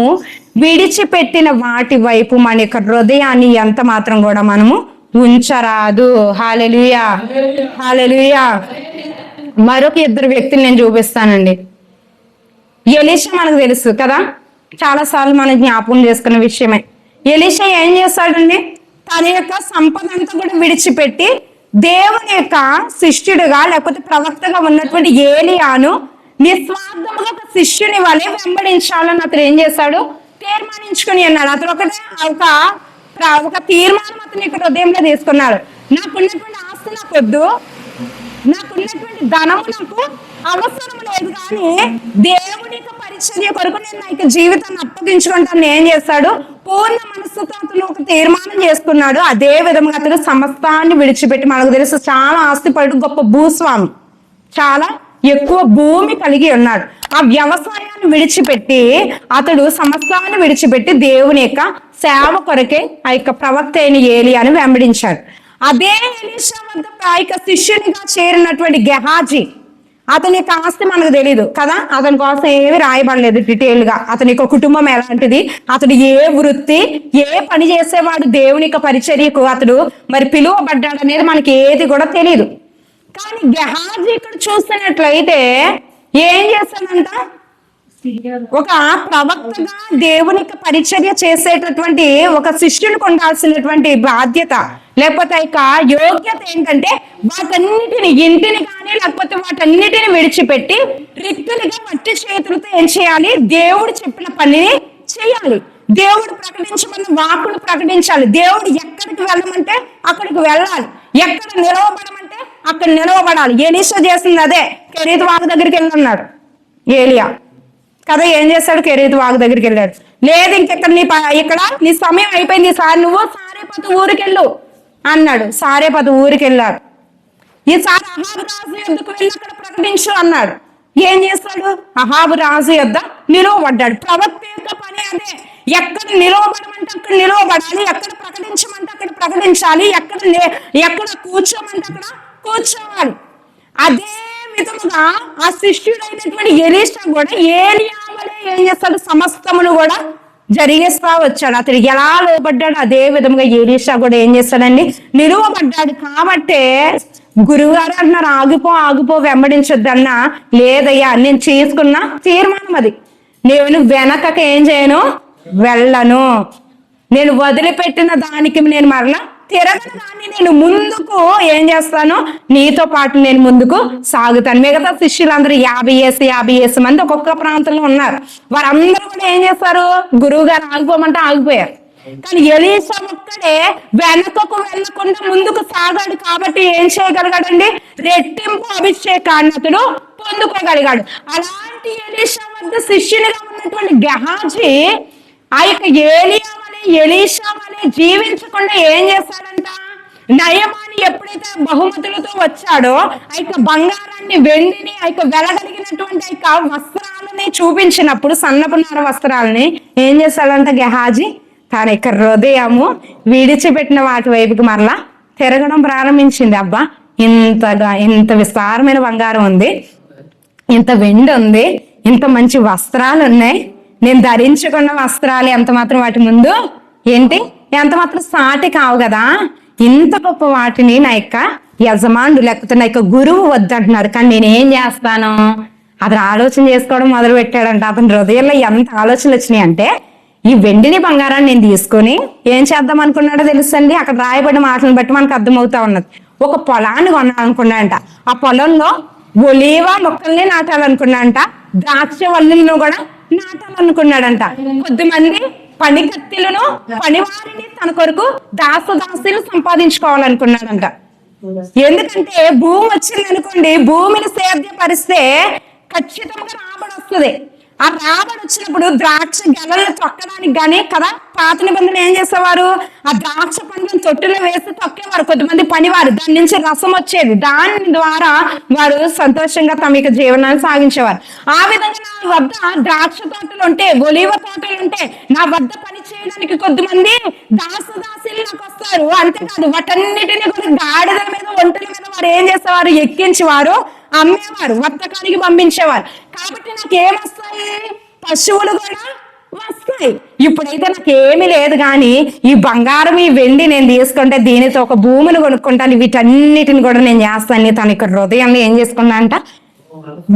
విడిచిపెట్టిన వాటి వైపు మన యొక్క హృదయాన్ని ఎంత మాత్రం కూడా మనము ఉంచరాదు. హల్లెలూయా, హల్లెలూయా. మరొక ఇద్దరు వ్యక్తులు నేను చూపిస్తానండి. ఎలీషా మనకు తెలుసు కదా, చాలా సార్లు మనం జ్ఞాపకం చేసుకున్న విషయమే. ఎలీషా ఏం చేస్తాడండి? తన యొక్క సంపద అంతా కూడా విడిచిపెట్టి దేవుని యొక్క శిష్యుడిగా లేకపోతే ప్రవక్తగా ఉన్నటువంటి ఏలియాను నిస్వార్థముగా ఒక శిష్యుని వలె వెంబడించాలని అతను ఏం చేశాడు? తీర్మానించుకుని అన్నాడు. అతను ఒక తీర్మానం అతని యొక్క హృదయంలో తీసుకున్నాడు. నాకున్నటువంటి ఆస్తి నాకు వద్దు, నాకున్నటువంటి ధనము నాకు అవసరం లేదు, కానీ దేవుని యొక్క పరిచర్య కొరకు నేను నా యొక్క జీవితాన్ని అప్పగించుకుంటాను ఏం చేస్తాడు, పూర్ణ మనస్సుతో అతను ఒక తీర్మానం చేసుకున్నాడు. అదే విధంగా అతను సమస్తాన్ని విడిచిపెట్టి, మనకు తెలుసు చాలా ఆస్తిపరుడు, గొప్ప భూస్వామి, చాలా ఎక్కువ భూమి కలిగి ఉన్నాడు. ఆ వ్యవసాయాన్ని విడిచిపెట్టి అతడు సమస్తాన్ని విడిచిపెట్టి దేవుని యొక్క సేవ కొరకే ఆ యొక్క ప్రవక్త అయిన ఏలియాను వెంబడించాడు. అదే ఎలీషా వద్ద ఆ యొక్క శిష్యునిగా చేరినటువంటి గెహాజీ, అతని యొక్క ఆస్తి మనకు తెలియదు కదా, అతని కోసం ఏమి రాయబడలేదు డీటెయిల్ గా. అతని యొక్క కుటుంబం ఎలాంటిది, అతడు ఏ వృత్తి, ఏ పని చేసేవాడు, దేవుని యొక్క పరిచర్యకు అతడు మరి పిలువబడ్డాడు అనేది మనకి ఏది కూడా తెలియదు. కానీ గెహాజీ ఇక్కడ చూస్తున్నట్లయితే ఏం చేస్తాడంట, ఒక ప్రవక్తగా దేవునికి పరిచర్య చేసేటటువంటి ఒక శిష్యునికి ఉండాల్సినటువంటి బాధ్యత లేకపోతే ఇక యోగ్యత ఏంటంటే, వాటన్నిటిని, ఇంటిని కానీ లేకపోతే వాటన్నిటిని విడిచిపెట్టి రిక్తులుగా మట్టి చేతులతో ఏం చేయాలి, దేవుడు చెప్పిన పనిని చేయాలి. దేవుడు ప్రకటించమన్న వాక్కును ప్రకటించాలి. దేవుడు ఎక్కడికి వెళ్ళమంటే అక్కడికి వెళ్ళాలి, ఎక్కడ నిలవబడమంటే అక్కడ నిలవబడాలి. ఎలీషా చేసింది అదే. కెరీతు వాగు దగ్గరికి వెళ్ళన్నాడు ఏలియా కదా, ఏం చేస్తాడు, కెరీతు వాగు దగ్గరికి వెళ్ళాడు. లేదు ఇంకెక్కడ ఇక్కడ నీ సమయం అయిపోయింది, సార్ నువ్వు సారేపతు ఊరికెళ్ళు అన్నాడు. సారేపతు ఊరికి వెళ్ళాడు. ఈసారి అహాబు రాజు యొద్దకు వెళ్ళి అక్కడ ప్రకటించు అన్నాడు. ఏం చేస్తాడు, అహాబు రాజు యొద్ద నిలువబడ్డాడు. ప్రవక్త యొక్క పని అదే. ఎక్కడ నిలవబడమంటే అక్కడ నిలవబడాలి, ఎక్కడ ప్రకటించమంటే అక్కడ ప్రకటించాలి, ఎక్కడ కూర్చోమంటే అక్కడ కూర్చోవాలి. అదే విధముగా ఆ శిష్యుడైనటువంటి ఎలీషా కూడా ఏలియా వలె ఏం చేస్తాడు, సమస్తమును కూడా జరిగేస్తా వచ్చాడు. అతడు ఎలా లోబడ్డాడు అదే విధంగా ఎలీషా కూడా ఏం చేస్తాడండి, నిలువబడ్డాడు. కాబట్టే గురువుగారు అంటున్నారు, ఆగిపో వెంబడించొద్దన్నా, లేదయ్యా నేను చేసుకున్న తీర్మానం అది, నేను వెనకక ఏం చేయను, వెళ్ళను, నేను వదిలిపెట్టిన దానికి నేను మరలా తిరగను, కానీ నేను ముందుకు ఏం చేస్తాను, నీతో పాటు నేను ముందుకు సాగుతాను. మిగతా శిష్యులందరూ 50 మంది ఒక్కొక్క ప్రాంతంలో ఉన్నారు. వారందరూ కూడా ఏం చేస్తారు, గురువు గారు ఆగిపోమంటే ఆగిపోయారు. కానీ ఎలీషా ఒక్కడే వెనకకు వెళ్ళకుండా ముందుకు సాగాడు. కాబట్టి ఏం చేయగలిగాడండి, రెట్టింపు అభిషేకాన్ని అతడు పొందుకోగలిగాడు. అలాంటి ఎలీషా వద్ద శిష్యునిగా ఉన్నటువంటి గెహాజీ ఆ యొక్క ఎలీషా వలె జీవించకుండా ఏం చేస్తాడంట, నయమాని ఎప్పుడైతే బహుమతులతో వచ్చాడో ఆ యొక్క బంగారాన్ని, వెండిని, ఆ యొక్క వెలగలిగినటువంటి ఆ యొక్క వస్త్రాలని చూపించినప్పుడు, సన్నపునార వస్త్రాలని ఏం చేస్తాడంట గెహాజీ, తన యొక్క హృదయము విడిచిపెట్టిన వాటి వైపుకి మరలా తిరగడం ప్రారంభించింది. అబ్బా, ఇంత విస్తారమైన బంగారం ఉంది, ఇంత వెండి ఉంది, ఇంత మంచి వస్త్రాలు ఉన్నాయి, నేను ధరించుకున్న వస్త్రాలు ఎంత మాత్రం వాటి ముందు ఏంటి, ఎంత మాత్రం సాటి కావు కదా, ఇంత గొప్ప వాటిని నా యొక్క యజమానుడు లేకపోతే నా యొక్క గురువు వద్దంటున్నారు, కానీ నేనేం చేస్తాను, అతను ఆలోచన చేసుకోవడం మొదలు పెట్టాడంట. అతని హృదయంలో ఎంత ఆలోచనలు వచ్చినాయి అంటే, ఈ వెండిని బంగారాన్ని నేను తీసుకొని ఏం చేద్దాం అనుకున్నాడో తెలుసండి, అక్కడ రాయబడిన మాటలను బట్టి మనకు అర్థమవుతా ఉన్నది. ఒక పొలాన్ని కొనాలనుకున్నాడంట. ఆ పొలంలో ఒలీవ మొక్కల్ని నాటాలనుకున్నాడంట, ద్రాక్ష వల్లులను కూడా నాటాలనుకున్నాడంట. కొద్దిమంది పనికత్తెలను, పనివారిని తన కొరకు దాసులు సంపాదించుకోవాలనుకున్నాడంట. ఎందుకంటే భూమి వచ్చింది అనుకోండి, భూమిని సేద్యపరిస్తే ఖచ్చితంగా రాబడి వస్తుంది. ఆ రాబడి వచ్చినప్పుడు ద్రాక్ష గెలలు తొక్కడానికి గానీ కదా, పాత నిబంధన ఏం చేసేవారు, ఆ ద్రాక్ష పండ్లను తొట్టులో వేసి తొక్కేవారు కొద్దిమంది పనివారు. దాని నుంచి రసం వచ్చేది, దాని ద్వారా వారు సంతోషంగా తమ యొక్క జీవనాన్ని సాగించేవారు. ఆ విధంగా నా వద్ద ద్రాక్ష తోటలు ఉంటే, ఒలీవ తోటలు ఉంటే, నా వద్ద పని చేయడానికి కొద్దిమంది దాసులు నాకు వస్తారు. అంతేకాదు వాటన్నిటిని కూడా గాడిదల మీద, ఒంటెల మీద వారు ఏం చేసేవారు, ఎక్కించి వారు అమ్మేవారు, వర్తకానికి పంపించేవారు. కాబట్టి నాకు ఏమొస్తాయి, పశువులు కూడా వస్తాయి. ఇప్పుడైతే నాకు ఏమీ లేదు, కానీ ఈ బంగారం, ఈ వెండి నేను తీసుకుంటే దీనితో ఒక భూమిని కొనుక్కుంటాను, వీటన్నిటిని కూడా నేను చేస్తాను. తన యొక్క హృదయాన్ని ఏం చేసుకున్నా అంట,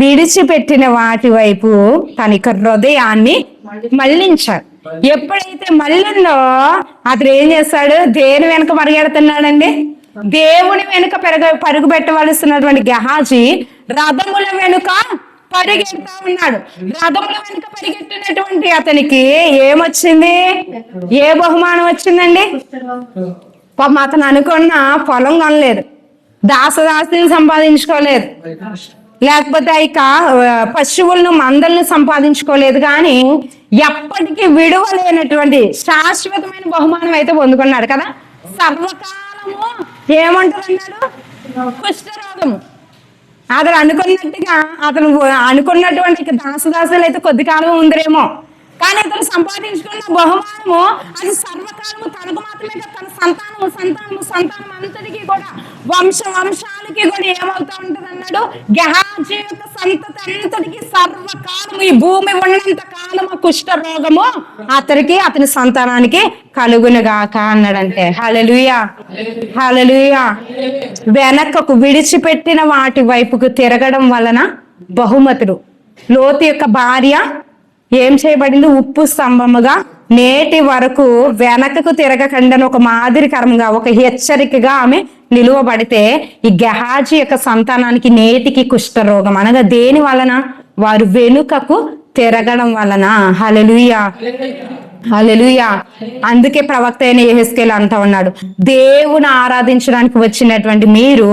విడిచిపెట్టిన వాటి వైపు తన యొక్క హృదయాన్ని మళ్ళించాడు. ఎప్పుడైతే మళ్ళిందో అతను ఏం చేస్తాడు, దేని వెనక పరిగెడుతున్నాడండి, దేవుని వెనుక పరుగు పెట్టవలసినటువంటి గెహాజీ రథముల వెనుక పరిగెడతా ఉన్నాడు. రథముల వెనుక పరిగెట్టినటువంటి అతనికి ఏమొచ్చింది, ఏ బహుమానం వచ్చిందండి, పాపం అతను అనుకున్న పొలం కొనలేదు, దాసదాసిని సంపాదించుకోలేదు, లేకపోతే ఇక పశువులను మందలను సంపాదించుకోలేదు, కానీ ఎప్పటికీ విడువలేనటువంటి శాశ్వతమైన బహుమానం అయితే పొందుకున్నాడు కదా. సర్వకాలము ఏమంటారు అన్నాడు, కుష్ఠరోగము. అతను అనుకున్నట్టుగా అతను అనుకున్నటువంటి దాసదాసులు అయితే కొద్ది కాలం ఉందరేమో, కానీ అతను సంపాదించుకున్న బహుమానము అది సర్వకాలము. తనకు మాత్రమే తన సంతానము అంతటికి కూడా వంశాలకి కూడా ఏమవుతా ఉంటది అన్నాడు, గెహాజీ యొక్క సంతతి అంతటికి సర్వకాలము, ఈ భూమి ఉన్నంత కాలము కుష్ఠ రోగము అతని సంతానానికి కలుగునుగాక అన్నాడంటే. హల్లెలూయా, హల్లెలూయా. వెనకకు విడిచిపెట్టిన వాటి వైపుకు తిరగడం వలన బహుమతులు. లోతు యొక్క భార్య ఏం చేయబడింది, ఉప్పు స్తంభముగా నేటి వరకు వెనకకు తిరగకుండా ఒక మాదిరికరంగా, ఒక హెచ్చరికగా ఆమె నిలువబడితే, ఈ గెహాజీ యొక్క సంతానానికి నేటికి కుష్ఠరోగం. అనగా దేని వలన, వారు వెనుకకు తిరగడం వలన. హల్లెలూయా, హల్లెలూయా. అందుకే ప్రవక్త అయిన యెహెజ్కేలు అంటా ఉన్నాడు, దేవుని ఆరాధించడానికి వచ్చినటువంటి మీరు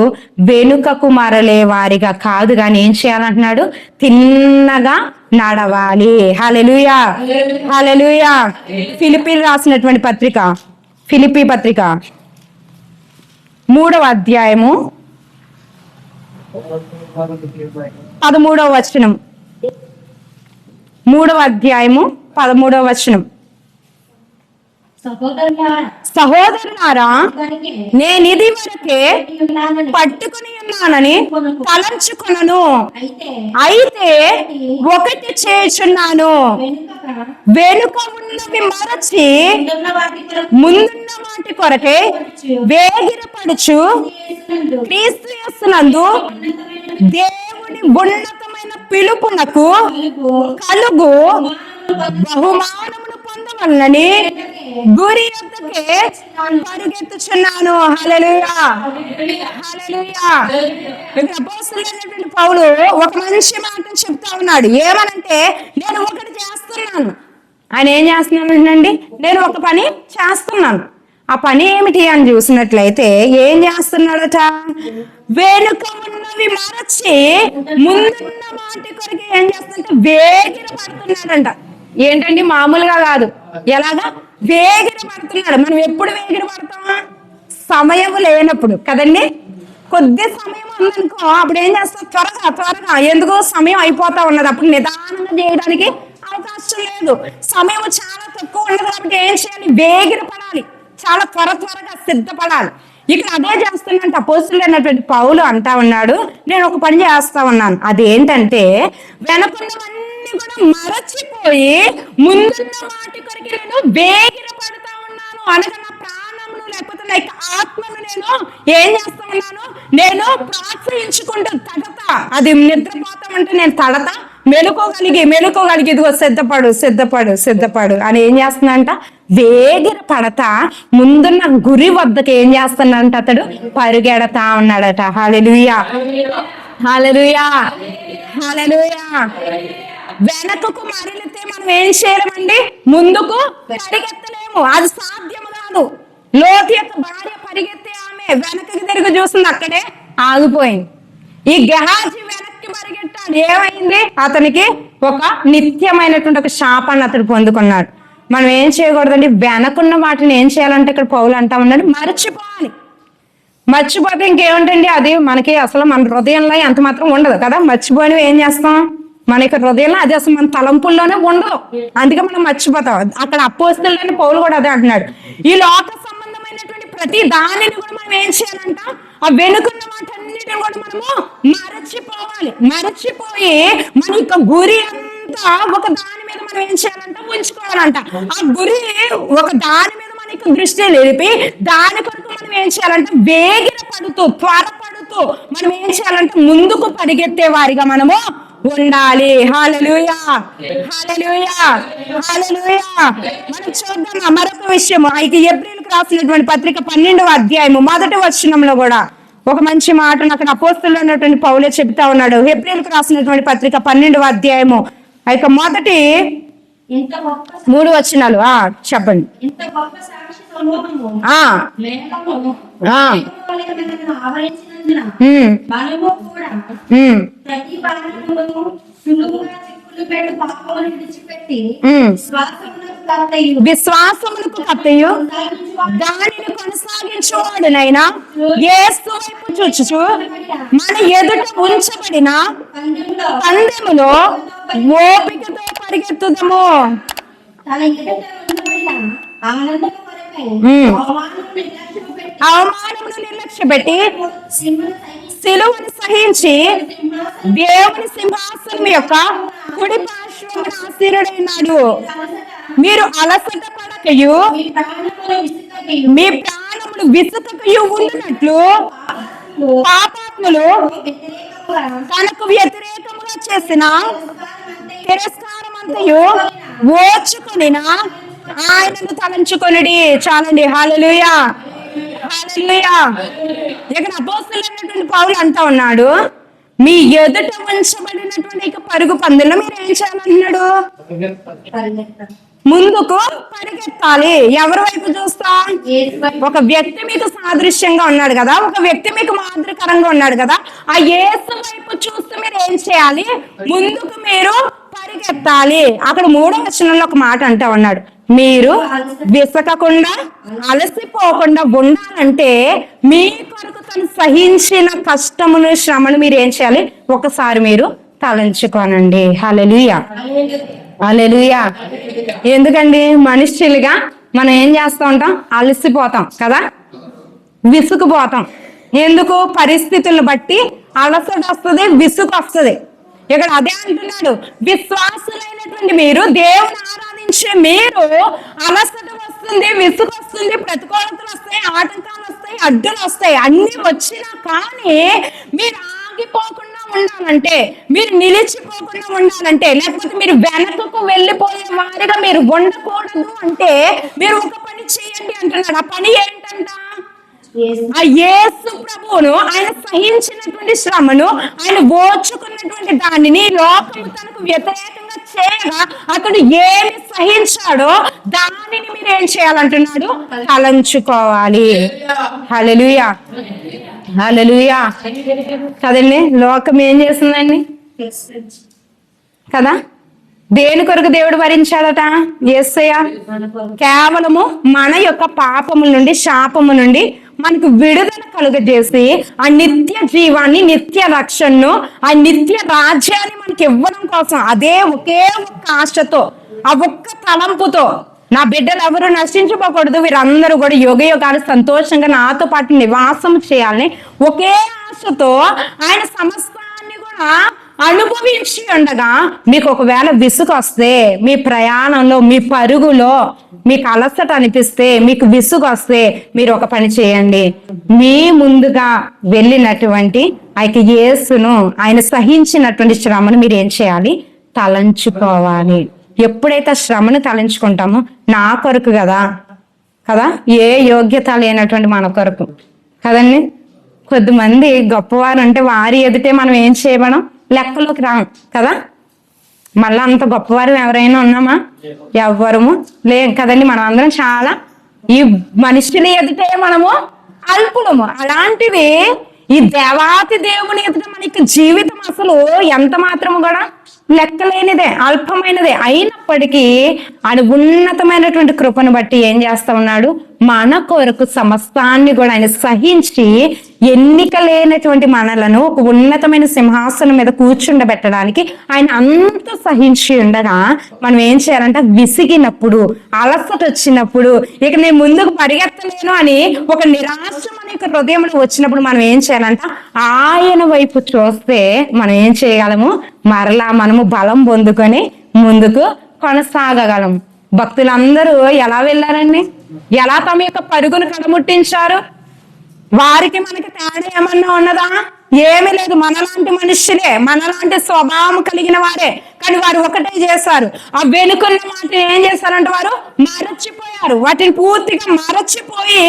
వెనుకకు మరలే వారిగా కాదు, కానీ ఏం చేయాలంటున్నాడు, తిన్నగా నడవాలి. హల్లెలూయా, హల్లెలూయా. ఫిలిప్పీలు రాసినటువంటి పత్రిక, ఫిలిప్పీ పత్రిక 3వ అధ్యాయము 13వ వచనం. 3వ అధ్యాయము 13వ వచనం. సహోదరులారా, నేను ఇది వరకే పట్టుకుని ఉన్నానని తలంచుకొనను, అయితే ఒకటి చేయుచున్నాను, వెనుక ఉన్నవి మరచి ముందున్న వాటి కొరకే వేగిరపడుచు క్రీస్తు యేసునందు దేవుని ఉన్నతమైన పిలుపునకు కలుగు బహుమానమును పొందవలనని గురి యొద్దకే పరిగెత్తుచున్నాను. హల్లెలూయా, హల్లెలూయా. అపోస్తలుడైనటువంటి పౌలు ఒక మంచి మాట చెప్తా ఉన్నాడు. ఏమనంటే, నేను ఒకటి చేస్తున్నాను. ఆయన ఏం చేస్తున్నానండి, నేను ఒక పని చేస్తున్నాను. ఆ పని ఏమిటి అని చూసినట్లయితే ఏం చేస్తున్నాడట, వెనుక ఉన్నవి మరచి ముందున్న వాటి కొరకు ఏం చేస్తుందంటే వేగిర పడుతున్నాడంట. ఏంటండి, మామూలుగా కాదు, ఎలాగా వేగిర పడుతున్నాడు. మనం ఎప్పుడు వేగిర పడతామా, సమయం లేనప్పుడు కదండి. కొద్ది సమయం ఉందనుకో, అప్పుడు ఏం చేస్తాం, త్వరగా ఎందుకో సమయం అయిపోతా ఉన్నది, అప్పుడు నిదానంగా చేయడానికి అవకాశం లేదు. సమయం చాలా తక్కువ ఉన్నది కాబట్టి ఏం చేయాలి, వేగిర పడాలి, చాలా త్వరగా సిద్ధపడాలి. ఇక్కడ అదే చేస్తున్నట్టు అపోస్తలుడైనటువంటి పౌలు అంటా ఉన్నాడు, నేను ఒక పని చేస్తా ఉన్నాను. అదేంటంటే, వెనకున్నవన్నీ కూడా మరచిపోయి ముందున్న వాటి కొరకు నేను వేగిర పడుతా ఉన్నాను. అనగా నా ప్రాణమును లేకపోతే నా యొక్క ఆత్మను నేను ఏం చేస్తా ఉన్నాను, నేను ప్రోత్సహించుకుంటూ తడతా. అది నిద్రపోతామంటే నేను తడతా, మెలుకోగలిగి ఇదిగో సిద్ధపడు అని ఏం చేస్తున్నాడంట, వేగిర పడతా ముందున్న గురి వద్దకు ఏం చేస్తున్నాడంట, అతడు పరుగెడతా ఉన్నాడట. హల్లెలూయా, హల్లెలూయా, హల్లెలూయా. వెనకకు మరలితే మనం ఏం చేయలేమండి, ముందుకు పరిగెత్తలేము, అది సాధ్యము కాదు. లోతు యొక్క భార్య పరిగెత్తే ఆమె వెనకకి తిరిగి చూస్తుంది, అక్కడే ఆగిపోయింది. ఈ గెహాజీ వెనక్కి పరిగెట్టాడు, ఏమైంది, అతనికి ఒక నిత్యమైనటువంటి ఒక శాపాన్ని అతడు పొందుకున్నాడు. మనం ఏం చేయకూడదండి, వెనకున్న వాటిని ఏం చేయాలంటే ఇక్కడ పౌలు అంటా ఉన్నాడు, మర్చిపోతే ఇంకేముంటండి, అది మనకి అసలు మన హృదయంలో ఎంత మాత్రం ఉండదు కదా. మర్చిపోయినవి ఏం చేస్తాం, మన యొక్క హృదయంలో అది అసలు మన తలంపుల్లోనే ఉండదు, అందుకే మనం మర్చిపోతాం. అక్కడ అపోస్తలుడైన పౌలు కూడా అదే అంటున్నాడు, ఈ లోక సంబంధమైనటువంటి ప్రతి దానిని కూడా మనం ఏం చేయాలంట, ఆ వెనుకున్న వాటన్నిటిని కూడా మనము మరచిపోయి మన యొక్క గురి అంతా ఒక దాని మీద మనం ఏం చేయాలంట, ఉంచుకోవాలంట. ఆ గురి ఒక దాని మీద మనకి దృష్టి నిలిపి దాని కొరకు మనం ఏం చేయాలంటే వేగిర పడుతూ త్వరపడుతూ మనం ఏం చేయాలంటే ముందుకు పరిగెత్తే వారిగా మనము ఉండాలి. హల్లెలూయా, హల్లెలూయా, హల్లెలూయా. మనం చూద్దాం మరొక విషయం. ఎబ్రీయులకు రాసినటువంటి పత్రిక 12వ అధ్యాయము 1వ వచనంలో కూడా ఒక మంచి మాటను అక్కడ అపోస్తలుడైనటువంటి పౌలే చెప్తా ఉన్నాడు. ఎబ్రీయులకు రాసినటువంటి పత్రిక 12వ అధ్యాయము మొదటి 3 వచనాలు చెప్పండి. ఆ ఆ ఆవరించినందున మనము కూడా ప్రతి పాపమును సులువుగా చిక్కులు పెట్టు పాపమును విడిచిపెట్టి విశ్వాసమునకు కత్తయు దానిని కొనసాగించువాడునైనా యేసు వైపు చూచుచు మన ఎదుట ఉంచబడిన పందెములో ఓపికతో పరిగెత్తుదము. అవమానమును నిర్లక్ష్య పెట్టి సిలువను సహించి దేవుని సింహాసనం యొక్క కుడి పార్శ్వమున ఆసీనుడైనాడు. మీరు అలసట పడకయు మీ ప్రాణములు విసుకయు ఉండునట్లు పాపాత్ములు తనకు వ్యతిరేకముగా చేసిన తిరస్కారమంతయు ఓర్చుకొనిన ఆయనను తలంచుకొనుడి. చాలండి. హల్లెలూయా, హల్లెలూయా. ఇక్కడ అపోస్తలుడైనటువంటి పౌలు అంటా ఉన్నాడు, మీ ఎదుట ఉంచబడినటువంటి పరుగు పందెంలో మీరు ఏం చేయాలన్నాడు? ముందుకు పరిగెత్తాలి. ఎవరి వైపు చూస్తా? ఒక వ్యక్తి మీకు సాదృశ్యంగా ఉన్నాడు కదా, ఒక వ్యక్తి మీకు మాదిరికరంగా ఉన్నాడు కదా, ఆ యేసు వైపు చూస్తూ మీరు ఏం చేయాలి? ముందుకు మీరు పరిగెత్తాలి. అక్కడ 3వ వచనంలో ఒక మాట అంటా ఉన్నాడు, మీరు విసకకుండా అలసిపోకుండా ఉండాలంటే మీ కొరకు తను సహించిన కష్టమును శ్రమను మీరు ఏం చేయాలి? ఒకసారి మీరు తలంచుకోనండి. హల్లెలూయా, హల్లెలూయా. ఎందుకండి మనుషులుగా మనం ఏం చేస్తూ ఉంటాం? అలసిపోతాం కదా, విసుకుపోతాం. ఎందుకు? పరిస్థితులను బట్టి అలసట వస్తుంది, విసుగు వస్తుంది. ఇక్కడ అదే అంటున్నాడు, విశ్వాసులైనటువంటి మీరు, దేవుని ఆరాధించే మీరు అలసట వస్తుంది, విసుగు వస్తుంది, ప్రతికూలతలు వస్తాయి, ఆటంకాలు వస్తాయి, అడ్డులు వస్తాయి. అన్ని వచ్చినా కానీ మీరు ఆగిపోకుండా ఉండాలంటే, మీరు నిలిచిపోకుండా ఉండాలంటే, లేకపోతే మీరు వెనకకు వెళ్ళిపోయే వారిగా మీరు ఉండకూడదు అంటే మీరు ఒక పని చేయండి అంటున్నాడు. ఆ పని ఏంటంట? ఆ యేసు ప్రభువును, ఆయన సహించినటువంటి శ్రమను, ఆయన ఓర్చుకున్నటువంటి దానిని లోకము తనకు వ్యతిరేకంగా చేయగా అతడు ఏమి సహించాడో దానిని మీరు ఏం చేయాలంటున్నాడు? తలంచుకోవాలి. హల్లెలూయా, హల్లెలూయా. కదండి, లోకం ఏం చేస్తుందండి కదా? దేని కొరకు దేవుడు భరించాడట? యేసయ్య కేవలము మన యొక్క పాపముల నుండి, శాపము నుండి మనకు విడుదల కలుగజేసి ఆ నిత్య జీవాన్ని, నిత్య రక్షణను, ఆ నిత్య రాజ్యాన్ని మనకి ఇవ్వడం కోసం, అదే ఒకే ఒక్క ఆశతో, ఆ ఒక్క తలంపుతో, నా బిడ్డలు ఎవరు నశించుకోకూడదు, వీరందరూ కూడా యుగ యుగాలు సంతోషంగా నాతో పాటు నివాసం చేయాలని ఒకే ఆశతో ఆయన సమస్తాన్ని కూడా అనుభవించి ఉండగా మీకు ఒకవేళ విసుగు వస్తే, మీ ప్రయాణంలో, మీ పరుగులో మీకు అలసట అనిపిస్తే, మీకు విసుగు వస్తే, మీరు ఒక పని చేయండి. మీ ముందుగా వెళ్ళినటువంటి ఆ యేసును, ఆయన సహించినటువంటి శ్రమను మీరు ఏం చేయాలి? తలంచుకోవాలి. ఎప్పుడైతే శ్రమను తలంచుకుంటామో, నా కొరకు కదా, ఏ యోగ్యత లేనటువంటి మన కొరకు కదండి. కొద్దిమంది గొప్పవారు అంటే వారి ఎదుటే మనం ఏం చేయడం లెక్కలోకి రాం కదా. మళ్ళా అంత గొప్పవారు ఎవరైనా ఉన్నామా? ఎవ్వరము లేం కదండి. మనం అందరం చాలా ఈ మనుషుల ఎదుటే మనము అల్పులము. అలాంటిది ఈ దేవాతి దేవుని ఎదుట మనకి జీవితం అసలు ఎంత మాత్రము కూడా లెక్కలేనిదే, అల్పమైనదే. అయినప్పటికీ ఆయన ఉన్నతమైనటువంటి కృపను బట్టి ఏం చేస్తా ఉన్నాడు? మన కొరకు సమస్తాన్ని కూడా ఆయన సహించి ఎన్నిక లేనటువంటి మనలను ఒక ఉన్నతమైన సింహాసనం మీద కూర్చుండబెట్టడానికి ఆయన అంత సహించి ఉండగా మనం ఏం చేయాలంటే, విసిగినప్పుడు, అలసట వచ్చినప్పుడు, ఇక నేను ముందుకు పరిగెత్తలేను అని ఒక నిరాశ మన యొక్క హృదయంలో వచ్చినప్పుడు మనం ఏం చేయాలంట? ఆయన వైపు చూస్తే మనం ఏం చేయగలము? మరలా మనము బలం పొందుకొని ముందుకు కొనసాగగలం. భక్తులందరూ ఎలా వెళ్ళారండి? ఎలా తమ యొక్క పరుగును కడముట్టించారు? వారికి మనకి తేడా ఏమన్నా ఉన్నదా? ఏమీ లేదు. మనలాంటి మనుషులే, మనలాంటి స్వభావం కలిగిన వారే. కానీ వారు ఒకటే చేశారు, ఆ వెనుకున్న వాటిని ఏం చేశారంటే వారు మరచిపోయారు. వాటిని పూర్తిగా మరచిపోయి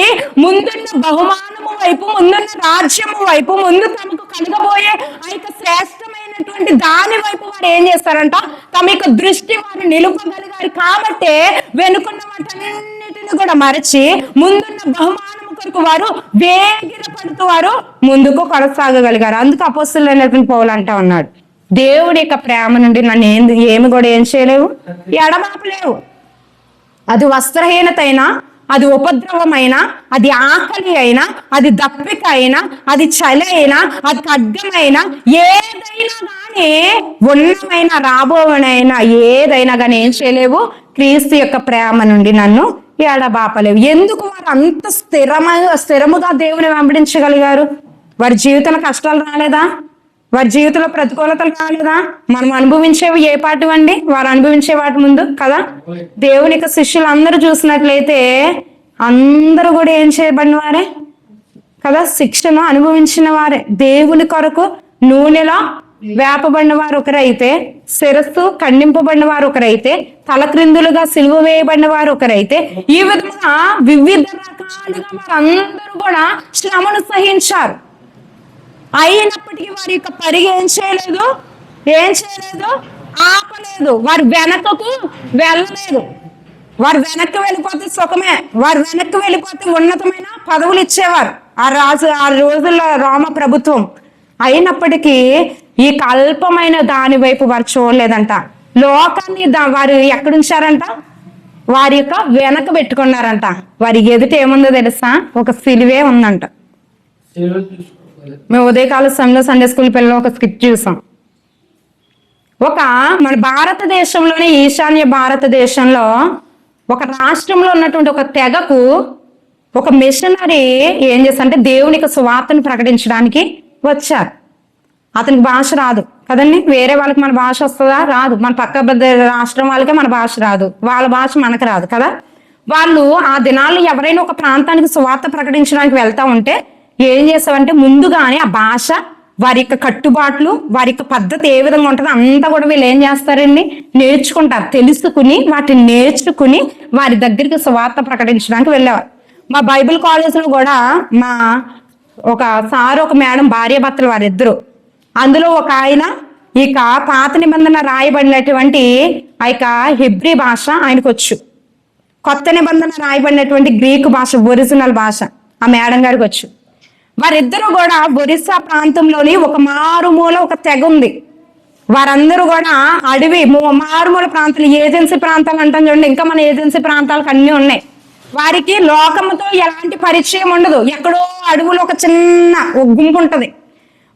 ముందున్న బహుమానము వైపు, ముందున్న రాజ్యము వైపు, ముందు తమకు కలగబోయే ఆ యొక్క శ్రేష్టమైన అపవిత్రమైనటువంటి దాని వైపు వారు ఏం చేస్తారంట, తమ యొక్క దృష్టి వారు నిలుపగలిగారు కాబట్టి వెనుకున్న వాటన్నిటిని కూడా మరచి ముందున్న బహుమానం కొరకు వారు వేగిర పడుతూ వారు ముందుకు కొనసాగగలిగారు. అందుకు అపోస్తలుడైనటువంటి పౌలు అంటా ఉన్నాడు, దేవుడి యొక్క ప్రేమ నుండి నన్ను ఏమి కూడా ఏం చేయలేవు, ఎడబాపలేవు. అది వస్త్రహీనత అయినా, అది ఉపద్రవమైనా, అది ఆకలి అయినా, అది దప్పిక అయినా, అది చలి అయినా, అది ఖడ్గమైనా, ఏదైనా కానీ ఉన్నమైనా రాబోవనైనా ఏదైనా కానీ ఏం చేయలేవు, క్రీస్తు యొక్క ప్రేమ నుండి నన్ను ఎడబాపలేవు. ఎందుకు వారు అంత స్థిరముగా దేవుని వెంబడించగలిగారు? వారి జీవితంలో కష్టాలు రాలేదా? వారి జీవితంలో ప్రతికూలతలు రాలేదా? మనం అనుభవించేవి ఏ పాటి అండి? వారు అనుభవించే వాటి ముందు కదా. దేవుని యొక్క శిష్యులు అందరూ చూసినట్లయితే అందరూ కూడా ఏం చేయబడిన వారే కదా, శిక్షను అనుభవించిన వారే. దేవుని కొరకు నూనెలా వేపబడిన వారు ఒకరైతే, శిరస్సు ఖండింపబడిన వారు ఒకరైతే, తలక్రిందులుగా సిలువ వేయబడిన వారు ఒకరైతే, ఈ విధంగా వివిధ రకాలుగా వారందరూ కూడా శ్రమను సహించారు. అయినప్పటికీ వారి యొక్క పరిగె ఏం చేయలేదు, ఆపలేదు. వారు వెనకకు వెళ్ళలేదు. వారు వెనక్కి వెళ్ళిపోతే సుఖమే, వారు వెనక్కి వెళ్ళిపోతే ఉన్నతమైన పదవులు ఇచ్చేవారు ఆ రోజుల్లో రోమ ప్రభుత్వం. అయినప్పటికీ ఈ కల్పమైన దాని వైపు వారు చూడలేదంట. లోకాన్ని వారు ఎక్కడుంచారంట, వారి యొక్క వెనక పెట్టుకున్నారంట. వారి ఎదుట ఏముందో తెలుసా, ఒక సిలువే ఉందంట. మేము ఉదయకాల సమయంలో సండే స్కూల్ పిల్లలు ఒక స్కిట్ చూసాం. మన భారతదేశంలోనే ఈశాన్య భారతదేశంలో ఒక రాష్ట్రంలో ఉన్నటువంటి ఒక తెగకు ఒక మిషనరీ ఏం చేస్తారంటే దేవునికి సువార్తను ప్రకటించడానికి వచ్చారు. అతనికి భాష రాదు కదండి, వేరే వాళ్ళకి మన భాష వస్తుందా? రాదు. మన పక్క రాష్ట్రం వాళ్ళకే మన భాష రాదు, వాళ్ళ భాష మనకు రాదు కదా. వాళ్ళు ఆ దినాల్లో ఎవరైనా ఒక ప్రాంతానికి సువార్త ప్రకటించడానికి వెళ్తా ఉంటే ఏం చేస్తామంటే ముందుగానే ఆ భాష, వారి యొక్క కట్టుబాట్లు, వారి యొక్క పద్ధతి ఏ విధంగా ఉంటుందో అంతా కూడా వీళ్ళు ఏం చేస్తారండి, నేర్చుకుంటారు. తెలుసుకుని వాటిని నేర్చుకుని వారి దగ్గరికి సువార్త ప్రకటించడానికి వెళ్ళేవారు. మా బైబిల్ కాలేజీలో కూడా మా ఒక సార్ ఒక మేడం భార్య భర్తలు వారిద్దరు. అందులో ఒక ఆయన ఇక పాత నిబంధన రాయబడినటువంటి ఆ యొక్క హెబ్రీ భాష ఆయనకు వచ్చు. కొత్త నిబంధన రాయబడినటువంటి గ్రీకు భాష, ఒరిజినల్ భాష ఆ మేడం గారికి వచ్చు. వారిద్దరూ కూడా ఒరిస్సా ప్రాంతంలోని ఒక మారుమూల ఒక తెగ ఉంది. వారందరూ కూడా అడవి మారుమూల ప్రాంతాలు, ఏజెన్సీ ప్రాంతాలు అంటాం చూడండి, ఇంకా మన ఏజెన్సీ ప్రాంతాలకు అన్నీ ఉన్నాయి. వారికి లోకముతో ఎలాంటి పరిచయం ఉండదు. ఎక్కడో అడవులో ఒక చిన్న గుంపు ఉంటది.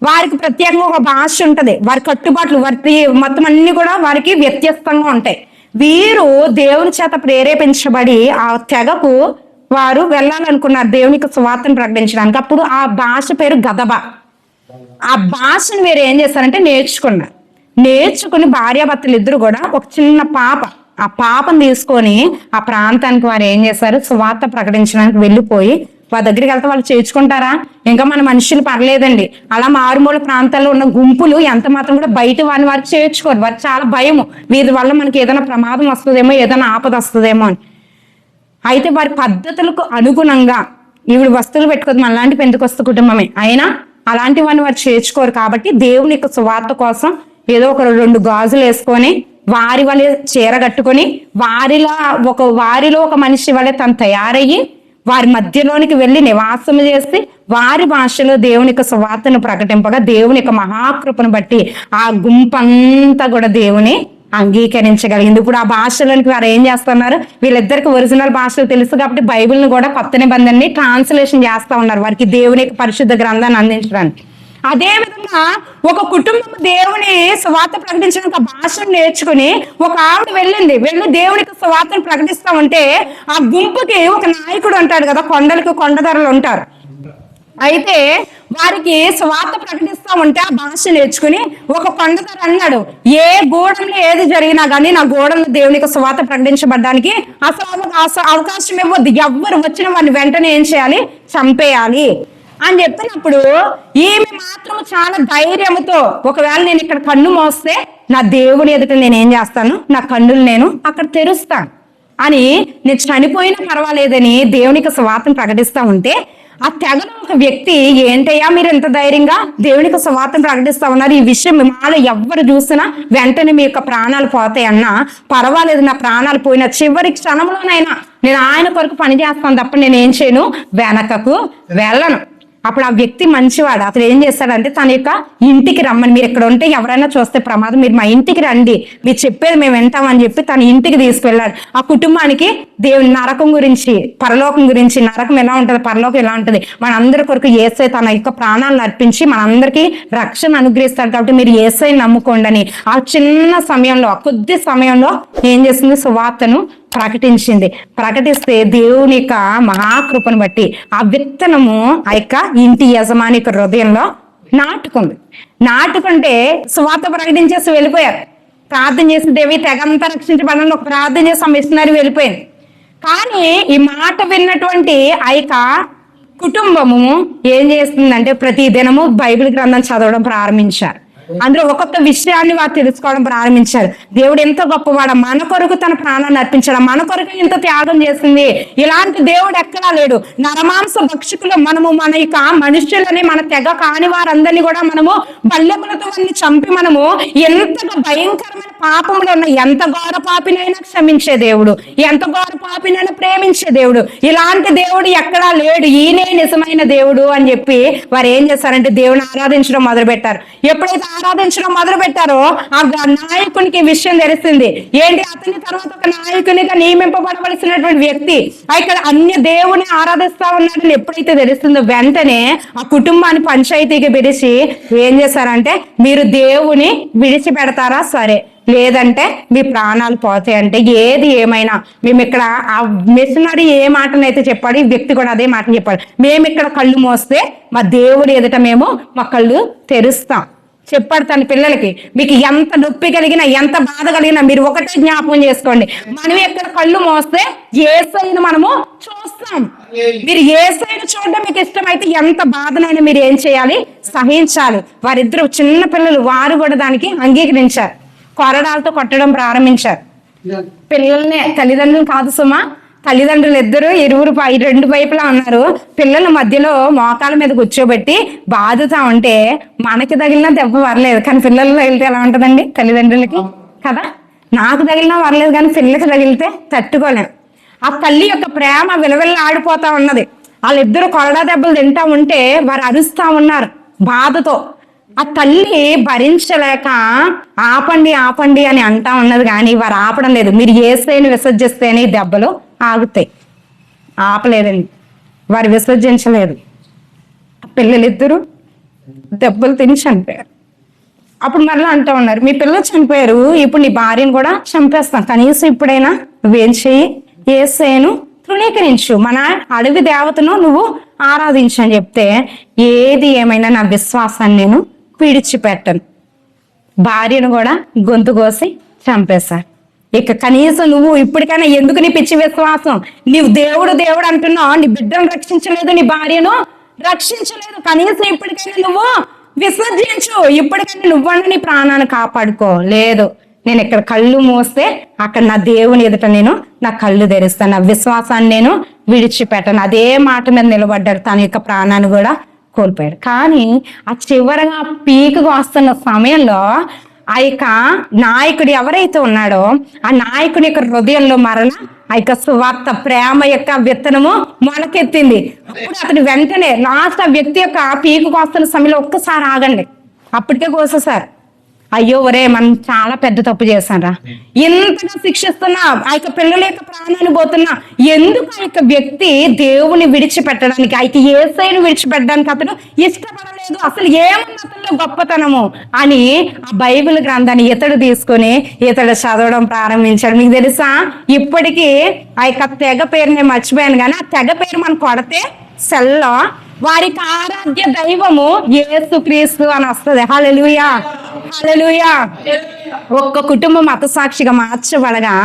వారికి ప్రత్యేకంగా ఒక భాష ఉంటది. వారి కట్టుబాట్లు, వారి మొత్తం అన్ని కూడా వారికి వ్యత్యస్తంగా ఉంటాయి. వీరు దేవుని చేత ప్రేరేపించబడి ఆ తెగకు వారు వెళ్ళాలనుకున్నారు దేవునికి సువార్తను ప్రకటించడానికి. అప్పుడు ఆ భాష పేరు గదబ. ఆ భాషను వీరు ఏం చేస్తారంటే నేర్చుకున్నారు. నేర్చుకుని భార్యాభర్తలు ఇద్దరు కూడా ఒక చిన్న పాప, ఆ పాపను తీసుకొని ఆ ప్రాంతానికి వారు ఏం చేస్తారు, సువార్త ప్రకటించడానికి వెళ్ళిపోయి వారి దగ్గరికి వెళ్తే వాళ్ళు చేర్చుకుంటారా? ఇంకా మన మనుషులు పర్లేదండి, అలా మారుమూల ప్రాంతాల్లో ఉన్న గుంపులు ఎంత మాత్రం కూడా బయట వారికి చేర్చుకోరు. వారికి చాలా భయము, వీరి వల్ల మనకి ఏదైనా ప్రమాదం వస్తుందేమో, ఏదైనా ఆపద వస్తుందేమో అని. అయితే వారి పద్ధతులకు అనుగుణంగా ఈవిడ వస్తువులు పెట్టుకోదు, మనలాంటి పెందుకొస్తు కుటుంబమే అయినా అలాంటి వారు చేర్చుకోరు. కాబట్టి దేవుని యొక్క సువార్త కోసం ఏదో ఒక 2 గాజులు వేసుకొని వారి వల్లే చీర కట్టుకొని వారిలో ఒక మనిషి వల్లే తను తయారయ్యి వారి మధ్యలోనికి వెళ్ళి నివాసం చేసి వారి భాషలో దేవుని యొక్క సువార్తను ప్రకటింపగా దేవుని యొక్క మహాకృపను బట్టి ఆ గుంపంతా కూడా దేవుని అంగీకరించగలిగింది. ఇప్పుడు ఆ భాషలోనికి వారు ఏం చేస్తున్నారు, వీళ్ళిద్దరికి ఒరిజినల్ భాషలు తెలుసు కాబట్టి బైబిల్ని కూడా కొత్త నిబంధనని ట్రాన్స్లేషన్ చేస్తా ఉన్నారు వారికి దేవుని యొక్క పరిశుద్ధ గ్రంథాన్ని అందించడానికి. అదే విధంగా ఒక కుటుంబం దేవుని సువార్త ప్రకటించడానికి ఆ భాషను నేర్చుకుని ఒక ఆవిడ వెళ్ళి దేవునికి సువార్తను ప్రకటిస్తా ఉంటే ఆ గుంపుకి ఒక నాయకుడు ఉంటాడు కదా, కొండలకు కొండధరలు ఉంటారు. అయితే వారికి స్వార్థ ప్రకటిస్తా ఉంటే ఆ భాష నేర్చుకుని ఒక కొండధర అన్నాడు, ఏ గూడెంలో ఏది జరిగినా కానీ నా గూడెంలో దేవునికి స్వార్థ ప్రకటించబడ్డానికి అసలు అవకాశం ఇవ్వద్దు, ఎవ్వరు వచ్చిన వారిని వెంటనే ఏం చేయాలి, చంపేయాలి అని చెప్పినప్పుడు ఈమె మాత్రం చాలా ధైర్యంతో ఒకవేళ నేను ఇక్కడ కన్ను మోస్తే నా దేవుని ఎదుట నేను ఏం చేస్తాను, నా కన్నులు నేను అక్కడ తెరుస్తాను అని, నేను చనిపోయినా పర్వాలేదని దేవునికి స్వార్థను ప్రకటిస్తా ఉంటే ఆ తెగలో ఒక వ్యక్తి, ఏంటయ్యా మీరు ఇంత ధైర్యంగా దేవునికి సువార్తను ప్రకటిస్తా ఉన్నారు, ఈ విషయం మాలో ఎవ్వరు చూసినా వెంటనే మీ యొక్క ప్రాణాలు పోతాయన్నా పర్వాలేదు, నా ప్రాణాలు పోయిన చివరి క్షణంలోనైనా నేను ఆయన కొరకు పని చేస్తాను తప్ప నేను ఏం చేయను, వెనకకు వెళ్ళను. అప్పుడు ఆ వ్యక్తి మంచివాడు. అతను ఏం చేస్తాడంటే తన యొక్క ఇంటికి రమ్మని, మీరు ఇక్కడ ఉంటే ఎవరైనా చూస్తే ప్రమాదం, మీరు మా ఇంటికి రండి, మీరు చెప్పేది మేము వింటామని చెప్పి తన ఇంటికి తీసుకెళ్ళాడు. ఆ కుటుంబానికి దేవుని నరకం గురించి, పరలోకం గురించి, నరకం ఎలా ఉంటుంది, పరలోకం ఎలా ఉంటుంది, మనందరి కొరకు యేసయ్య తన యొక్క ప్రాణాలను అర్పించి మనందరికీ రక్షణ అనుగ్రహిస్తాడు. కాబట్టి మీరు యేసయ్యని నమ్ముకోండి అని ఆ చిన్న సమయంలో, కొద్ది సమయంలో ఏం చేసింది, సువార్తను ప్రకటించింది. ప్రకటిస్తే దేవుని యొక్క మహాకృపను బట్టి ఆ విత్తనము ఆ యొక్క ఇంటి యజమాని యొక్క హృదయంలో నాటుకుంటే సువార్త ప్రకటించేసి వెళ్ళిపోయారు. ప్రార్థన చేసి దేవి తెగంతా రక్షించబడాలని ఒక ప్రార్థన చేసి ఆ మిషనరీ వెళ్ళిపోయింది. కానీ ఈ మాట విన్నటువంటి ఆ యొక్క కుటుంబము ఏం చేస్తుందంటే ప్రతి దినము బైబిల్ గ్రంథం చదవడం ప్రారంభించారు. అందులో ఒక్కొక్క విషయాన్ని వారు తెలుసుకోవడం ప్రారంభించారు. దేవుడు ఎంత గొప్పవాడ, మన కొరకు తన ప్రాణాన్ని అర్పించాడు, మన కొరకు ఇంత త్యాగం చేసింది, ఇలాంటి దేవుడు ఎక్కడా లేడు. నరమాంస భక్షకులు మనము, మన యొక్క మనుష్యులని, మన తెగ కాని వారందరినీ కూడా మనము బల్లెములతో వారిని చంపి మనము ఎంతగా భయంకరమైన పాపంలో ఉన్న, ఎంత ఘోర పాపినైనా క్షమించే దేవుడు, ఎంత ఘోర పాపినైనా ప్రేమించే దేవుడు, ఇలాంటి దేవుడు ఎక్కడా లేడు, ఈయనే నిజమైన దేవుడు అని చెప్పి వారు ఏం చేస్తారంటే దేవుని ఆరాధించడం మొదలు పెట్టారు. ఎప్పుడైతే ఆరాధించడం మొదలు పెట్టారో ఆ నాయకునికి విషయం తెలిసింది. ఏంటి, అతని తర్వాత ఒక నాయకునిగా నియమింపబడవలసినటువంటి వ్యక్తి ఇక్కడ అన్య దేవుని ఆరాధిస్తా ఉన్నాడని ఎప్పుడైతే తెలుస్తుందో వెంటనే ఆ కుటుంబాన్ని పంచాయతీకి పిలిచి ఏం చేశారంటే, మీరు దేవుని విడిచిపెడతారా, సరే, లేదంటే మీ ప్రాణాలు పోతాయి అంటే ఏది ఏమైనా మేము ఇక్కడ, ఆ మిషనరీ ఏ మాటనైతే చెప్పాడు, ఈ వ్యక్తి కూడా అదే మాటను చెప్పాడు, మేము ఇక్కడ కళ్ళు మోస్తే మా దేవుడు ఎదుట మేము మా కళ్ళు తెరుస్తాం చెప్పాడు తన పిల్లలకి. మీకు ఎంత నొప్పి కలిగినా, ఎంత బాధ కలిగినా మీరు ఒకటే జ్ఞాపకం చేసుకోండి, మనం ఎక్కడ కళ్ళు మోస్తే యేసయ్యను మనము చూస్తాం. మీరు యేసయ్యను చూడడం మీకు ఇష్టమైతే ఎంత బాధనైనా మీరు ఏం చేయాలి, సహించాలి. వారిద్దరు చిన్న పిల్లలు, వారు కూడా దానికి అంగీకరించారు. కొరడాలతో కొట్టడం ప్రారంభించారు. పిల్లల్ని, తల్లిదండ్రులు కాదు సుమా, తల్లిదండ్రులు ఇద్దరు ఇరువురు రెండు వైపులా ఉన్నారు. పిల్లల మధ్యలో మోకాల మీద కూర్చోబెట్టి బాధతా ఉంటే మనకి తగిలినా దెబ్బ పర్లేదు, కానీ పిల్లలు తగిలితే ఎలా ఉంటదండి తల్లిదండ్రులకి కదా. నాకు తగిలినా పర్లేదు కానీ పిల్లలకి తగిలితే తట్టుకోలేం. ఆ తల్లి యొక్క ప్రేమ విలవిల్ల ఆడిపోతా ఉన్నది. వాళ్ళిద్దరు కొరడా దెబ్బలు తింటా ఉంటే వారు అరుస్తా ఉన్నారు బాధతో. ఆ తల్లి భరించలేక ఆపండి ఆపండి అని అంటా ఉన్నది, కానీ వారు ఆపడం లేదు. మీరు యేసయ్యను విసర్జిస్తేనే దెబ్బలు ఆగుతాయి. ఆపలేదండి, వారు విసర్జించలేదు. పిల్లలిద్దరూ దెబ్బలు తిని చనిపోయారు. అప్పుడు మరలా అంటూ ఉన్నారు, మీ పిల్లలు చనిపోయారు, ఇప్పుడు నీ భార్యను కూడా చంపేస్తాం, కనీసం ఇప్పుడైనా నువ్వేం చెయ్యి, యేసయ్యను తృణీకరించు, మన అడవి దేవతను నువ్వు ఆరాధించు అని చెప్తే, ఏది ఏమైనా నా విశ్వాసాన్ని నేను విడిచిపెట్టను, భార్యను కూడా గొంతు కోసి చంపేశారు. ఇక కనీసం నువ్వు ఇప్పటికైనా, ఎందుకు నీ పిచ్చి విశ్వాసం, నీవు దేవుడు దేవుడు అంటున్నావు, నీ బిడ్డను రక్షించలేదు, నీ భార్యను రక్షించలేదు, కనీసం ఇప్పటికైనా నువ్వు విసర్జించు, ఇప్పటికైనా నువ్వన్నా నీ ప్రాణాన్ని కాపాడుకో. లేదు, నేను ఇక్కడ కళ్ళు మూస్తే అక్కడ నా దేవుని ఎదుట నేను నా కళ్ళు తెరుస్తాను, నా విశ్వాసాన్ని నేను విడిచిపెట్టను. అదే మాట మీద నిలబడ్డాడు, తన యొక్క ప్రాణాన్ని కూడా కోల్పోయాడు. కానీ ఆ చివరగా పీకుగా వస్తున్న సమయంలో ఆ యొక్క నాయకుడు ఎవరైతే ఉన్నాడో ఆ నాయకుడి యొక్క హృదయంలో మరల ఆ యొక్క సువార్త ప్రేమ యొక్క విత్తనము మొలకెత్తింది. అప్పుడు అతను వెంటనే లాస్ట్ ఆ వ్యక్తి యొక్క పీకుగా వస్తున్న సమయంలో ఒక్కసారి ఆగండి, అప్పటికే కోసేసారు. అయ్యో ఒరే, మనం చాలా పెద్ద తప్పు చేశారా, ఎంతగా శిక్షిస్తున్నా, ఆ యొక్క పిల్లల యొక్క ప్రాణాన్ని పోతున్నా, ఎందుకు ఆ యొక్క వ్యక్తి దేవుని విడిచిపెట్టడానికి, ఆ యొక్క యేసయ్యను విడిచిపెట్టడానికి అతను ఇష్టపడలేదు, అసలు ఏమన్నా అతనిలో గొప్పతనము అని ఆ బైబిల్ గ్రంథాన్ని ఇతడు తీసుకొని ఇతడు చదవడం ప్రారంభించాడు. మీకు తెలుసా, ఇప్పటికీ ఆ యొక్క తెగ పేరు నేను మర్చిపోయాను, కానీ ఆ తెగ పేరు మనం కొడితే సెల్లో వారికి ఆరాధ్య దైవము యేసుక్రీస్తు అని వస్తుంది. హల్లెలూయా, హల్లెలూయా. ఒక్క కుటుంబం మతసాక్షిగా మార్చబడగా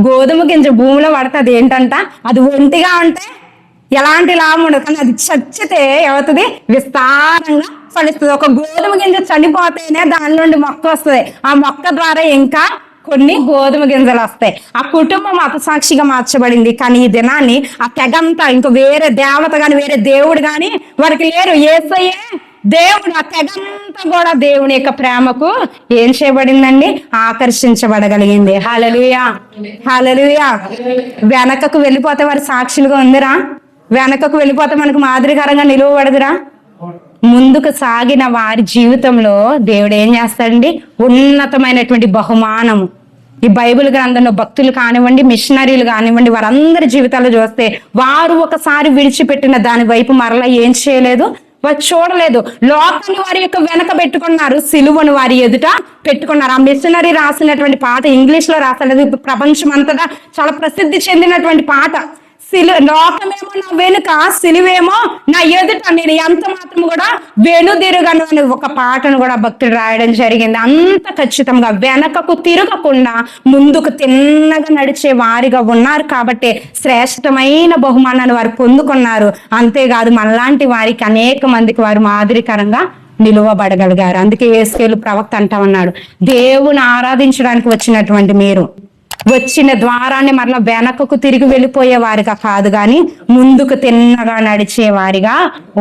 గోధుమ గింజ భూమిలో పడుతుంది, ఏంటంట అది ఒంటిగా ఉంటే ఎలాంటి లాభం ఉండదు, కానీ అది చచ్చితే ఏమవుతుంది, విస్తారంగా ఫలిస్తుంది. ఒక గోధుమ గింజ చనిపోతేనే దాని నుండి మొక్క వస్తుంది, ఆ మొక్క ద్వారా ఇంకా కొన్ని గోధుమ గింజలు వస్తాయి. ఆ కుటుంబం హతసాక్షిగా మార్చబడింది. కానీ ఈ దినాన్ని ఆ తెగంతా ఇంకా వేరే దేవత గాని వేరే దేవుడు గాని వారికి లేరు. యేసయ్యే దేవుడు. ఆ తెగంతా కూడా దేవుని యొక్క ప్రేమకు ఏం చేయబడిందండి? ఆకర్షించబడగలిగింది. హల్లెలూయా, హల్లెలూయా. వెనకకు వెళ్ళిపోతే వారి సాక్షులుగా ఉందిరా? వెనకకు వెళ్ళిపోతే మనకు మాదిరికరంగా నిలువబడదురా? ముందుకు సాగిన వారి జీవితంలో దేవుడు ఏం చేస్తాడండి? ఉన్నతమైనటువంటి బహుమానము. ఈ బైబిల్ గ్రంథంలో భక్తులు కానివ్వండి, మిషనరీలు కానివ్వండి, వారందరి జీవితాలు చూస్తే వారు ఒకసారి విడిచిపెట్టిన దాని వైపు మరలా ఏం చేయలేదు, వారు చూడలేదు. లోకాన్ని వారి యొక్క వెనక పెట్టుకున్నారు, సిలువను వారి ఎదుట పెట్టుకున్నారు. ఆ మిషనరీ రాసినటువంటి పాట ఇంగ్లీష్ లో రాసలేదు, ప్రపంచం అంతటా చాలా ప్రసిద్ధి చెందినటువంటి పాట. లోకమేమో నా వెనుక, సిలువేమో నా ఎదుట, నేను ఎంత మాత్రం కూడా వెనుదిరుగను అని ఒక పాటను కూడా భక్తుడు రాయడం జరిగింది. అంత ఖచ్చితంగా వెనకకు తిరగకుండా ముందుకు తిన్నగా నడిచే వారిగా ఉన్నారు కాబట్టి శ్రేష్టమైన బహుమానాన్ని వారు పొందుకున్నారు. అంతేకాదు మనలాంటి వారికి అనేక మందికి వారు మాదిరికరంగా నిలువబడగలిగారు. అందుకే యేసుకేలు ప్రవక్త అంటా ఉన్నాడు, దేవుని ఆరాధించడానికి వచ్చినటువంటి మీరు వచ్చిన ద్వారాన్ని మరలా వెనకకు తిరిగి వెళ్ళిపోయే వారిగా కాదు, కానీ ముందుకు తిన్నగా నడిచే వారిగా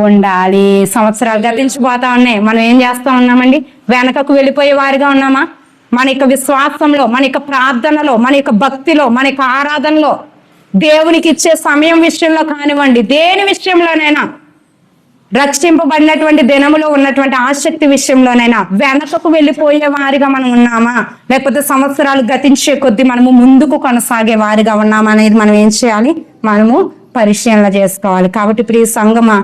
ఉండాలి. సంవత్సరాలు గతించిపోతా ఉన్నాయి, మనం ఏం చేస్తా ఉన్నామండి? వెనకకు వెళ్ళిపోయే వారిగా ఉన్నామా? మన యొక్క విశ్వాసంలో, మన యొక్క ప్రార్థనలో, మన యొక్క భక్తిలో, మన యొక్క ఆరాధనలో, దేవునికి ఇచ్చే సమయం విషయంలో కానివ్వండి, దేని విషయంలోనైనా, రక్షింపబడినటువంటి దినములో ఉన్నటువంటి ఆసక్తి విషయంలోనైనా వెనకకు వెళ్ళిపోయే వారిగా మనం ఉన్నామా? లేకపోతే సంవత్సరాలు గతించే కొద్దీ మనము ముందుకు కొనసాగే వారిగా ఉన్నామా అనేది మనం ఏం చేయాలి? మనము పరిశీలన చేసుకోవాలి. కాబట్టి ప్రియ సంగమా,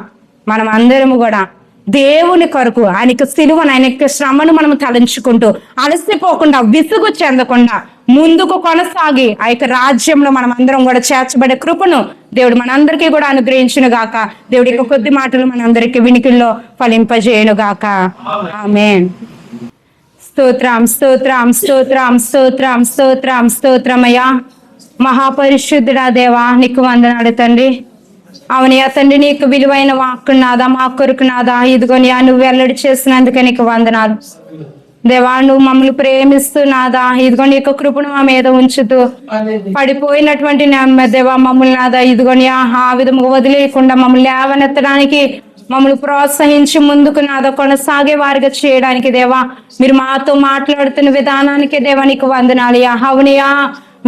మనం అందరము కూడా దేవుని కొరకు ఆయనకు సిలువను, ఆయనకు శ్రమను మనం తలంచుకుంటూ అలసిపోకుండా, విసుగు చెందకుండా ముందుకు కొనసాగి ఆ యొక్క రాజ్యంలో మనం అందరం కూడా చేర్చబడే కృపను దేవుడు మనందరికీ కూడా అనుగ్రహించును గాక. దేవుడి యొక్క కొద్ది మాటలు మనందరికీ వినికిల్లో ఫలింపజేయును గాక. ఆమేన్. స్తోత్రం, స్తోత్రం, స్తోత్రం, స్తోత్రం, స్తోత్రం, స్తోత్రమయ్యా. మహాపరిశుద్ధుడా దేవా, నీకు వందనాలు తండ్రి. అవునయ్యా తండ్రి, నీకు విలువైన వాక్కు నాదా, మా కొరకు నాదా, ఇదిగోనియా నువ్వు వెల్లడి చేసినందుకే నీకు వందనాలు దేవా. నువ్వు మమ్మల్ని ప్రేమిస్తున్నాదా, ఇదిగో నీ యొక్క కృపను మా మీద ఉంచుతూ పడిపోయినటువంటి దేవా మమ్మల్ని నాదా, ఇదిగోని ఆ విధముగా వదిలేయకుండా మమ్మల్ని లేవనెత్తడానికి, మమ్మల్ని ప్రోత్సహించి ముందుకు నాదా కొనసాగే వారిగా చేయడానికి దేవా, మీరు మాతో మాట్లాడుతున్న విధానానికి దేవా నీకు వందనాలయ్యా. అవునయ్యా,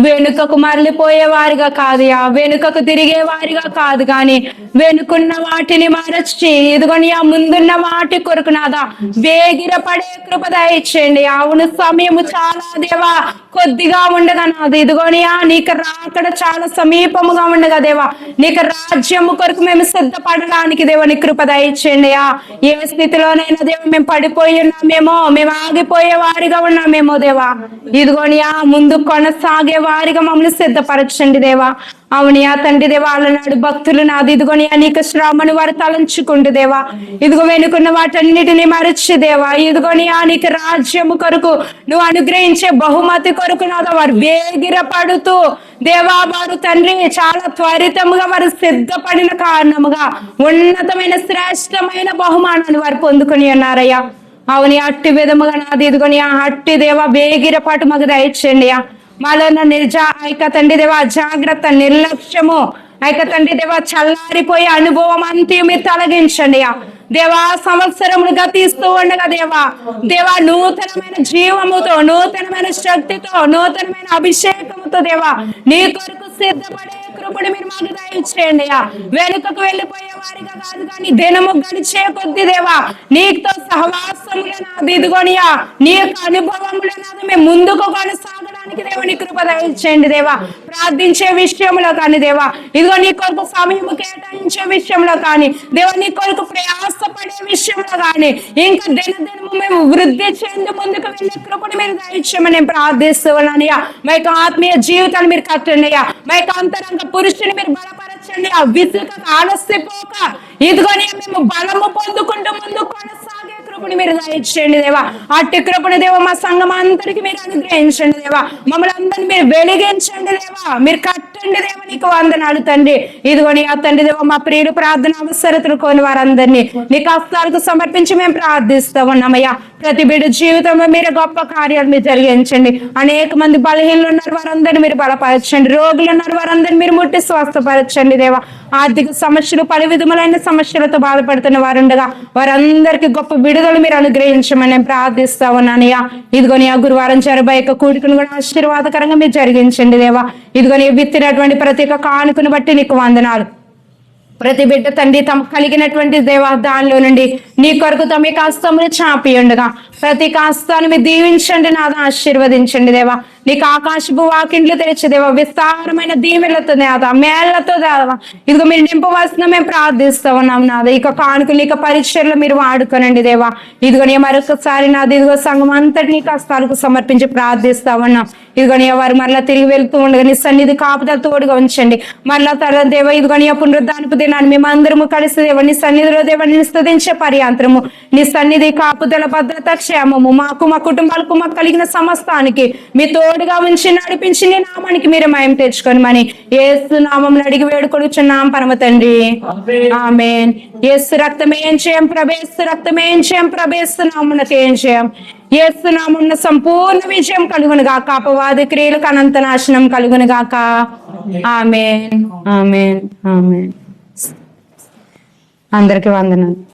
వెనుకకు మరలిపోయే వారిగా కాదుయా, వెనుకకు తిరిగే వారిగా కాదు, కానీ వెనుకున్న వాటిని మరచి ఇదిగోని ఆ ముందున్న వాటి కొరకు నాదా వేగిర పడే కృప దయచేయండి. అవును, సమయము చాలా దేవా కొద్దిగా ఉండగా నాది, ఇదిగోనియా నీకు రాకడ చాలా సమీపముగా ఉండగా దేవా, నీకు రాజ్యము కొరకు మేము సిద్ధపడడానికి దేవా నీ కృప దయచేయండి. ఏ స్థితిలోనైనా దేవా మేము పడిపోయి ఉన్నామేమో, మేము ఆగిపోయే వారిగా ఉన్నామేమో దేవా, ఇదిగోనియా ముందు కొనసాగే వారిగా మమ్మల్ని సిద్ధపరచండి దేవా. అవునియా తండ్రి దేవా, అలనాడు భక్తులు నాది ఇదిగోనియా నీకు శ్రమను వారు తలంచుకుంటూ దేవా, ఇదిగో వెనుకున్న వాటన్నిటిని మరచి దేవా, ఇదిగోనియా నీకు రాజ్యము కొరకు నువ్వు అనుగ్రహించే బహుమతి కొరకు నాదో వారు వేగిర పడుతూ దేవా, వారు తండ్రి చాలా త్వరితముగా వారు సిద్ధపడిన కారణముగా ఉన్నతమైన శ్రేష్టమైన బహుమానాన్ని వారు పొందుకొని ఉన్నారయ్యా. అవుని అట్టి విధముగా నాది ఇదిగోని అట్టి దేవా వేగిరపాటు మాకు దయచేయండి. మాలో తండ్రి దేవా జాగ్రత్త, నిర్లక్ష్యము తండ్రి దేవా చల్లారిపోయే అనుభవం అంతే మీరు తొలగించండి దేవా. సంవత్సరములు గతిస్తూ ఉండగా దేవా నూతనమైన జీవముతో, నూతనమైన శక్తితో, నూతనమైన అభిషేకముతో దేవా నీ కొరకు సిద్ధపడే కృపను మీరు మాకు దయచేయండి. వెనుకకు వెళ్ళిపోయే వారిగా కాదు, కానీ దినము గడిచే కొద్ది దేవా నీతో సహవాసములు నాది ఇదిగోనియా నీ యొక్క అనుభవములు నాది మేము ముందుకు కొనసాగడానికి దేవా నీ కృప దయచేయండి దేవా. ప్రార్థించే విషయంలో కానీ దేవా, ఇదిగో నీ కొరకు సమయం కేటాయించే విషయంలో కానీ దేవా, నీ కొరకు ప్రయాసపడే విషయంలో కానీ ఇంకా దినదినము మేము వృద్ధి చెంది ముందుకు వెళ్ళే కృపను మీరు దయచేయమని నేను ప్రార్థిస్తూ ఉన్నానయ్యా. మా యొక్క ఆత్మీయ జీవితాన్ని మీరు కట్టండి అయ్యా. మా యొక్క అంతరంగ పురుషుని మీరు బలపరచండి. ఆ విసుక ఆలస్యపోక ఇదిగోని మేము బలము పొందుకుంటూ ముందుకు కొనసాగే కృపను మీరు దయచేయండి దేవా. అట్టి కృపను దేవా మా సంఘం అందరికి మీరు అనుగ్రహించండి దేవా. మమ్మల్ని అందరినీ మీరు వెలిగించండి దేవా. మీరు ముట్టండి దేవ, నీకు వందనాలు తండ్రి. ఇదిగోని ఆ తండ్రి దేవ, మా ప్రియుడు ప్రార్థన అవసరతలు కోని వారందరినీ నీకు హస్తాలకు సమర్పించి మేము ప్రార్థిస్తా ఉన్నామయ్యా. ప్రతి బిడ్డ జీవితంలో మీరు గొప్ప కార్యాలు మీరు జరిగించండి. అనేక మంది బలహీనలు ఉన్నారు, వారందరినీ మీరు బలపరచండి. రోగులు ఉన్నారు, వారందరినీ మీరు ముట్టి స్వస్థపరచండి దేవా. ఆర్థిక సమస్యలు, పలు విధములైన సమస్యలతో బాధపడుతున్న వారు ఉండగా వారందరికీ గొప్ప విడుదల మీరు అనుగ్రహించమని నేను ప్రార్థిస్తా ఉన్నానయ్యా. ఇదిగోని ఆ గురువారం జరబోయే కూడికను కూడా ఆశీర్వాదకరంగా మీరు జరిగించండి దేవా. ఇదిగోని విత్తినటువంటి ప్రతి ఒక్క కానుకను బట్టి నీకు వందనాలు. ప్రతి బిడ్డ తండ్రి తమకు కలిగినటువంటి దేవా దానిలో నుండి నీ కొరకు తమ యొక్క హస్తమును చాపి ఉండగా ప్రతి హస్తాన్ని మీరు దీవించండి, నాదా ఆశీర్వదించండి దేవా. నీకు ఆకాశపు వాకిండ్లు తెరిచి దేవా, విస్తారమైన దీవెనలతో నాదా, మేళ్లతో దేవా ఇదిగో మీరు నింపవలసిన మేము ప్రార్థిస్తా ఉన్నాం నాదా. ఇక కానుకలు ఇక పరీక్షల్లో మీరు వాడుకోనండి దేవా. ఇదిగోని మరొకసారి నాది ఇదిగో సంఘం అంతటి నీకు హస్తాలకు సమర్పించి ప్రార్థిస్తా ఉన్నాం. ఇదిగోని వారు మరలా తిరిగి వెళ్తూ ఉండగా నీ సన్నిధి కాపుదల తోడుగా ఉంచండి. మరలా తర్వాత దేవ ఇదిగోని పునరుద్ధానపు దినాన్ని మేమందరము కలిసి దేవ నీ సన్నిధిలో దేవ నీ స్తుతించే పర్యాంతరము నీ సన్నిధి కాపుదల భద్రత క్షేమము మాకు మా కుటుంబాలకు మాకు కలిగిన సమస్తానికి మీ తోడుగా ఉంచి నడిపించి నీ నామానికి మీరు మయం తెచ్చుకొని మని యేసు నామం అడిగి వేడుకొనుచున్నాం పరమ తండ్రి, ఆమేన్. యేసు రక్తమే ఏం చేయం ప్రభేస్తు, రక్తమే ఏం చేయం ప్రభేస్తు, నామునకు ఏం చేయం. యేసు నామమున సంపూర్ణ విజయం కలుగును గాక, అపవాది క్రియలకు అనంత నాశనం కలుగును గాక. ఆమేన్, ఆమేన్, ఆమేన్. అందరికి వందనాలు.